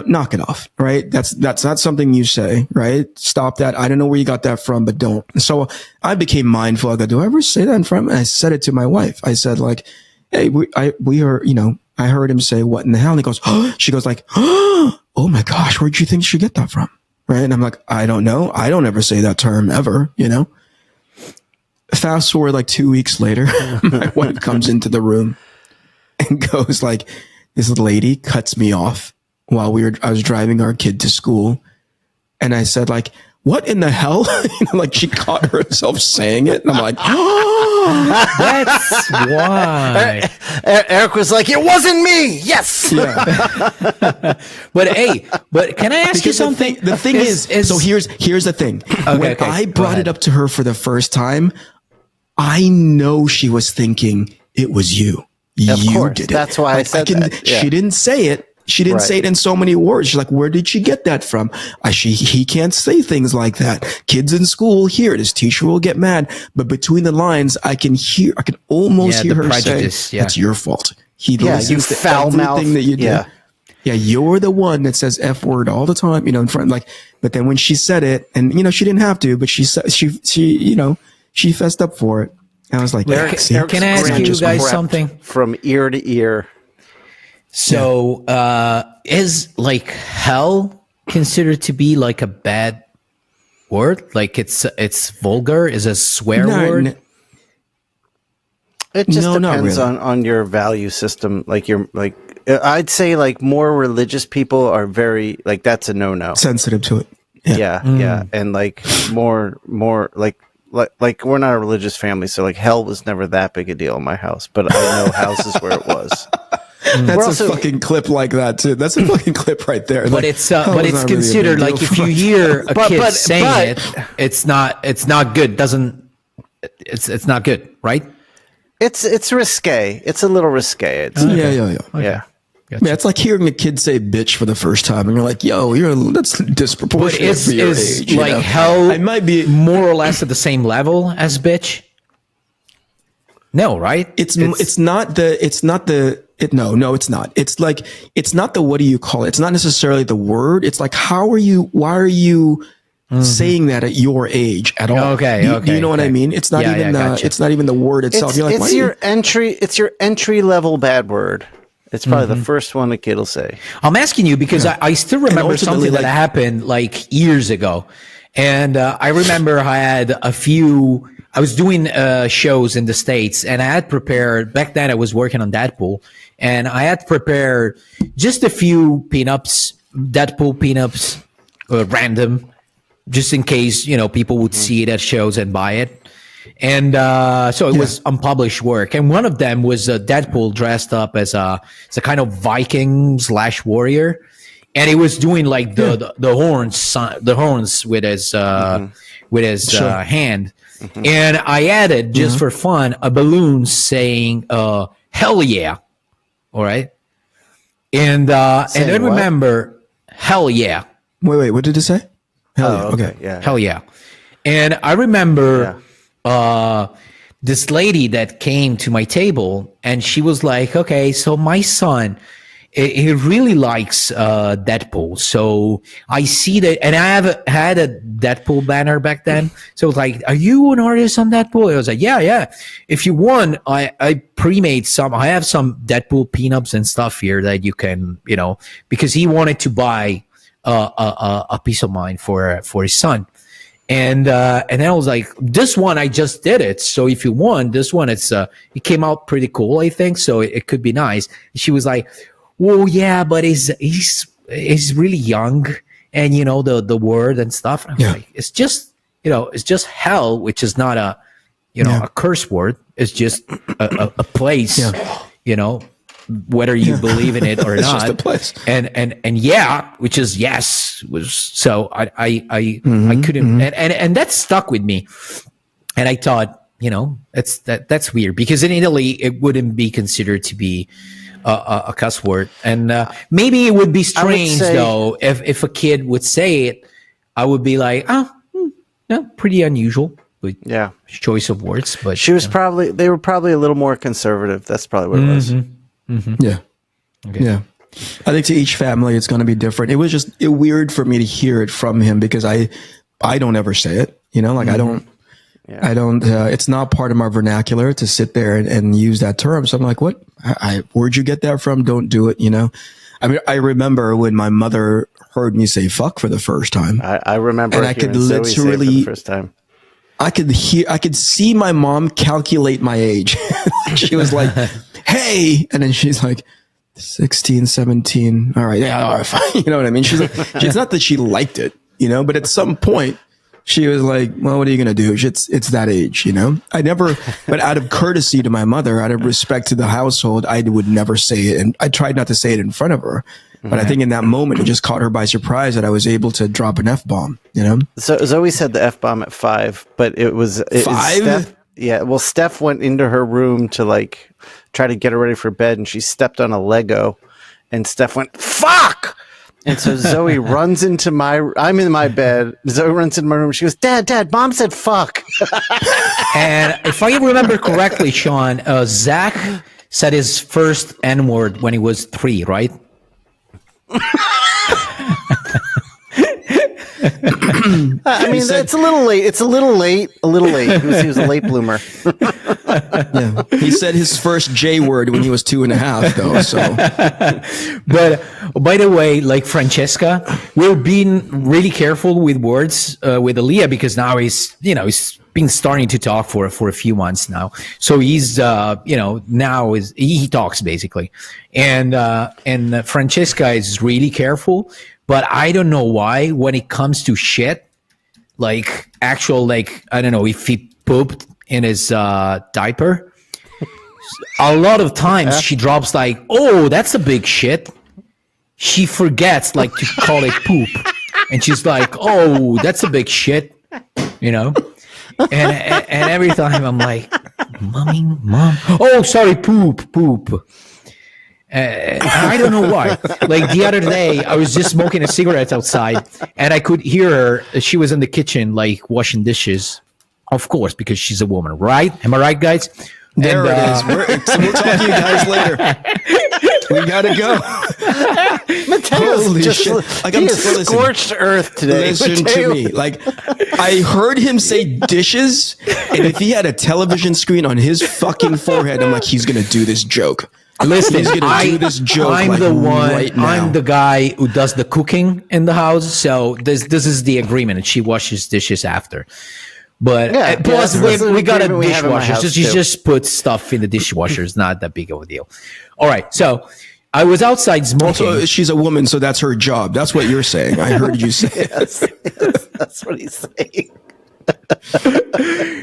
knock it off, right? That's not something you say, right? Stop that. I don't know where you got that from, but don't. So I became mindful. I go, do I ever say that in front of him? And I said it to my wife. I said like, hey, we are, I heard him say, what in the hell? And he goes, oh, she goes like, oh my gosh, where'd you think she get that from? Right. And I'm like, I don't know. I don't ever say that term ever, Fast forward like 2 weeks later, my wife comes into the room and goes like, this lady cuts me off while I was driving our kid to school. And I said like, what in the hell? Like she caught herself saying it. And I'm like, oh, that's why. Eric was like, it wasn't me. Yes. Yeah. but can I ask you something? The thing is, so here's the thing. When I brought it up to her for the first time, I know she was thinking it was you. Of you course. did it. That's why I said that. Yeah. She didn't say it. She didn't say it in so many words. She's like, where did she get that from? He can't say things like that. Kids in school hear it. His teacher will get mad. But between the lines, I can almost hear her say, it's your fault. He listens to everything that you do. Yeah. Yeah, you're the one that says F word all the time, in front. But then when she said it, and she didn't have to, but she fessed up for it. I was like, can I ask you guys something? From ear to ear. So, is like hell considered to be like a bad word? Like it's vulgar? Is a swear word? It just depends on your value system. I'd say like more religious people are very like that's a no-no. Sensitive to it. Yeah. And like more like we're not a religious family, so like hell was never that big a deal in my house, but I know houses where it was. That's a fucking clip like that too. That's a fucking clip right there. But it's considered really like if you hear a kid saying it's not good. It's not good, right? It's risque. It's a little risque. Yeah. Yeah. Gotcha. Yeah, it's like hearing a kid say "bitch" for the first time, and you're like, "Yo, that's disproportionate for your age." Like hell, it might be more or less at the same level as "bitch." No, right? It's not. It's not. It's not the, what do you call it? It's not necessarily the word. It's like, why are you saying that at your age at all? Okay. Do you know what I mean? It's not it's not even the word itself. You're like, it's your entry level bad word. It's probably the first one a kid will say. I'm asking you because I still remember something that happened like years ago. And I remember I had I was doing shows in the States, and I had prepared, back then I was working on Deadpool, and I had prepared just a few pinups, Deadpool pinups, random, just in case, people would see it at shows and buy it. And so it was unpublished work. And one of them was Deadpool dressed up as a kind of Viking / warrior. And he was doing like the horns with his hand. Mm-hmm. And I added, just for fun, a balloon saying hell yeah. All right. And I remember hell yeah. Wait, what did it say? Hell yeah. Okay. Yeah. Hell yeah. And I remember this lady that came to my table, and she was like, okay, so my son, he really likes Deadpool. So I see that, and I have had a Deadpool banner back then. So it was like, are you an artist on Deadpool? I was like, yeah. If you want, I pre-made some. I have some Deadpool pinups and stuff here that you can, because he wanted to buy a piece of mine for his son. And then I was like, this one, I just did it. So if you want this one, it came out pretty cool, I think. So it could be nice. She was like, well, yeah, but he's really young, and the word and stuff. And I'm like, it's just hell, which is not a curse word. It's just a place, whether you believe in it or it's not. Just a place. And yeah, which is yes, was so I couldn't, and that stuck with me, and I thought, that's weird, because in Italy it wouldn't be considered to be a cuss word, and maybe it would be strange though if a kid would say it. I would be like, pretty unusual, with choice of words. But she was they were probably a little more conservative. That's probably what it was. Yeah. Okay. Yeah. I think to each family, it's going to be different. It was just weird for me to hear it from him because I don't ever say it, you know, like I don't, it's not part of my vernacular to sit there and use that term. So I'm like, what, where'd you get that from? Don't do it. You know, I mean, I remember when my mother heard me say fuck for the first time. I remember, and I could literally say it for the first time. I could see my mom calculate my age. She was like, hey, and then she's like, 16, 17. All right. Yeah. All right, fine. You know what I mean? She's like, it's not that she liked it, you know, but at some point she was like, well, what are you going to do? It's that age, you know, but out of courtesy to my mother, out of respect to the household, I would never say it. And I tried not to say it in front of her, but I think in that moment, it just caught her by surprise that I was able to drop an F-bomb, you know? So Zoe said the F-bomb at 5, but it was 5. Yeah. Well, Steph went into her room to like try to get her ready for bed, and she stepped on a Lego, and Steph went, fuck! And so Zoe runs into I'm in my bed. Zoe runs into my room. She goes, Dad, Mom said fuck. And if I remember correctly, Shawn, Zach said his first N-word when he was 3, right? I mean, it's a little late. It's a little late. He was a late bloomer. Yeah. He said his first J word when he was 2.5, though. So, but by the way, like Francesca, we're being really careful with words with Aaliyah because now he's been starting to talk for a few months now. So he's now he talks basically, and Francesca is really careful. But I don't know why when it comes to shit, like actual, like, I don't know if he pooped in his diaper. A lot of times she drops like, oh, that's a big shit. She forgets like to call it poop. And she's like, oh, that's a big shit, you know? And every time I'm like, Mom. Oh, sorry, poop. I don't know why. Like the other day, I was just smoking a cigarette outside, and I could hear her. She was in the kitchen, like washing dishes, of course, because she's a woman, right? Am I right, guys? There it is. We'll talk to you guys later. We gotta go. Holy shit! Like I'm scorched earth today. Listen to me. Like I heard him say dishes, and if he had a television screen on his fucking forehead, I'm like, he's gonna do this joke. Listen, I'm the one. Right now. I'm the guy who does the cooking in the house. So this is the agreement. She washes dishes after. But plus we got a dishwasher. So she just puts stuff in the dishwasher. It's not that big of a deal. All right. So I was outside smoking. So she's a woman, so that's her job. That's what you're saying. I heard you say. Yes, that's what he's saying.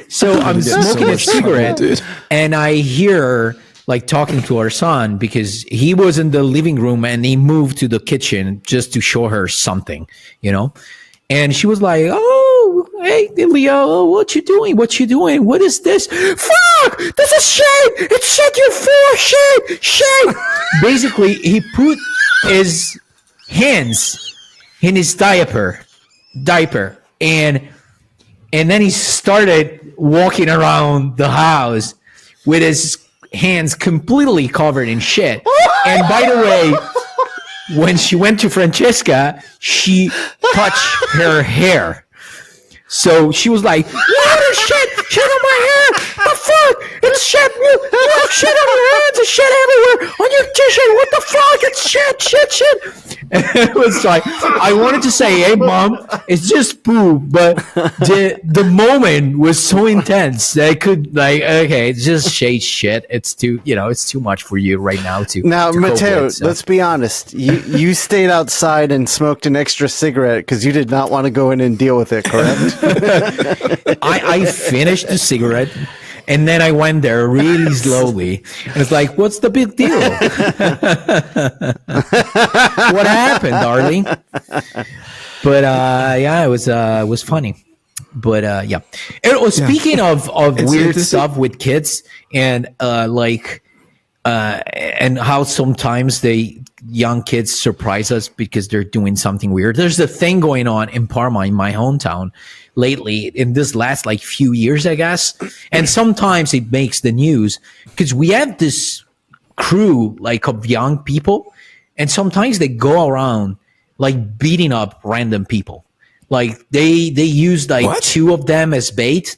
So I'm smoking a cigarette, and I hear like talking to our son because he was in the living room and he moved to the kitchen just to show her something, you know? And she was like, oh, hey, Leo, what you doing? What is this? Fuck! This is shit! It's shit, you fool! Shit! Basically, he put his hands in his diaper, and then he started walking around the house with his hands completely covered in shit. And by the way, when she went to Francesca, she touched her hair. So she was like, what is shit on my hair? The fuck? It's shit. You have shit on your hands and shit everywhere on your t-shirt. What the fuck? It's shit. And it was like, I wanted to say, hey, Mom, it's just poop. But the moment was so intense that I could, like, okay, it's just shit. It's too much for you right now Now, to Matteo, with, so. Let's be honest. You stayed outside and smoked an extra cigarette because you did not want to go in and deal with it, correct? I finished the cigarette and then I went there really slowly and it's like, what's the big deal? What happened, darling? But it was funny. But speaking of weird stuff with kids and and how sometimes young kids surprise us because they're doing something weird. There's a thing going on in Parma, in my hometown. lately in this last like few years, I guess. And sometimes it makes the news because we have this crew like of young people, and sometimes they go around like beating up random people. Like they use like two of them as bait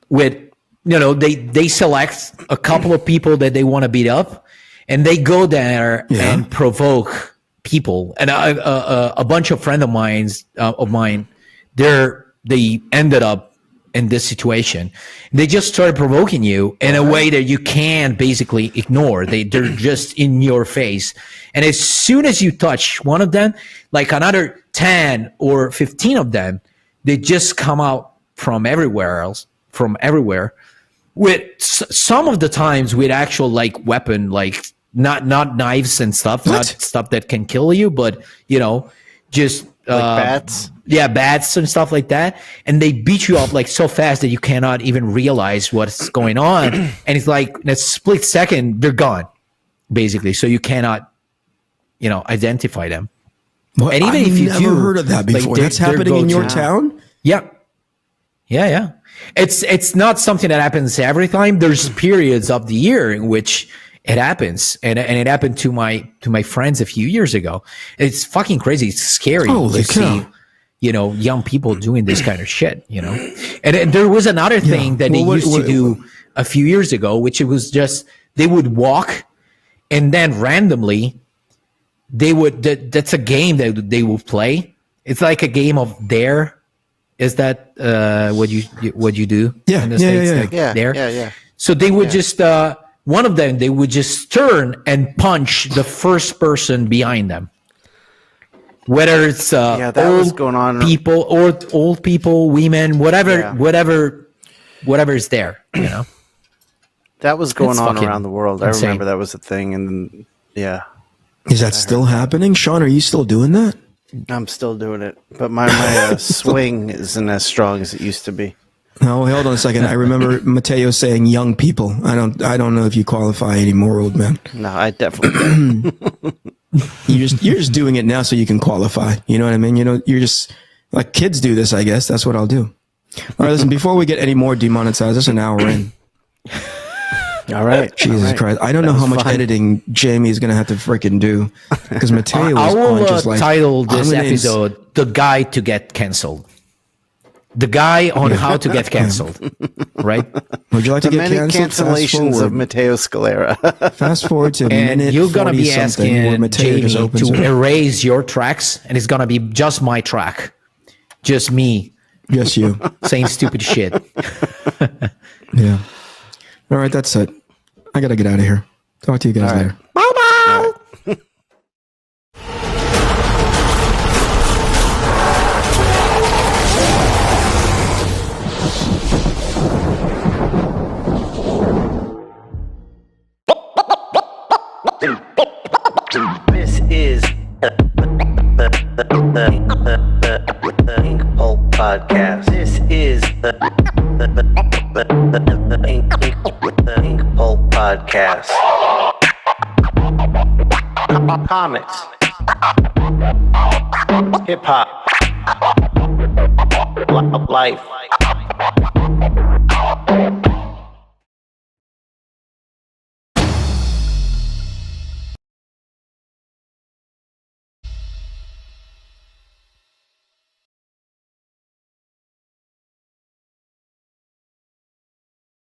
with, they select a couple of people that they want to beat up, and they go there and provoke people. And a bunch of friends of mine, they ended up in this situation. They just started provoking you in a way that you can basically ignore. They're just in your face. And as soon as you touch one of them, like another 10 or 15 of them, they just come out from everywhere, with some of the times with actual like weapon, like not knives and stuff, not stuff that can kill you, but just like bats. Yeah, bats and stuff like that. And they beat you up like so fast that you cannot even realize what's going on. And it's like in a split second, they're gone, basically. So you cannot, identify them. Well, and even if you never heard of that before. Like that's happening in your town? Yeah. Yeah. It's not something that happens every time. There's periods of the year in which it happens, and it happened to my friends a few years ago. It's fucking crazy. It's scary to see, young people doing this kind of shit. And there was another thing that they used to do a few years ago, which it was just they would walk, and then randomly they would. That's a game that they would play. It's like a game of dare. Is that what you do? Yeah, in the States? Like dare? Yeah. So they would just. One of them, they would just turn and punch the first person behind them. Whether it's that was going on. People or old people, women, whatever is there, That was going on around the world. Insane. I remember that was a thing, and is that still happening, Shawn? Are you still doing that? I'm still doing it, but my swing isn't as strong as it used to be. No, hold on a second. I remember Matteo saying young people. I don't know if you qualify anymore, old man. No, I definitely don't. You're just doing it now so you can qualify. You know what I mean? You're just like kids do this, I guess. That's what I'll do. All right, listen, before we get any more demonetized, that's an hour in. All right. Jesus Christ. I don't know how much editing Jamie is going to have to freaking do because Matteo I will on just like title this episode "The Guide to Get Cancelled." The guy on how to get canceled, right? Would you like to get many canceled? Cancellations of Matteo Scalera. Fast forward to and minute you're gonna be asking Jamie to it. erase your tracks, and it's gonna be just my track, just me, just you saying stupid shit. Yeah. All right, that's it. I gotta get out of here. Talk to you guys later. Bye bye. This is the Inkpulp Podcast. This is the Inkpulp Podcast. Comics, hip hop, life.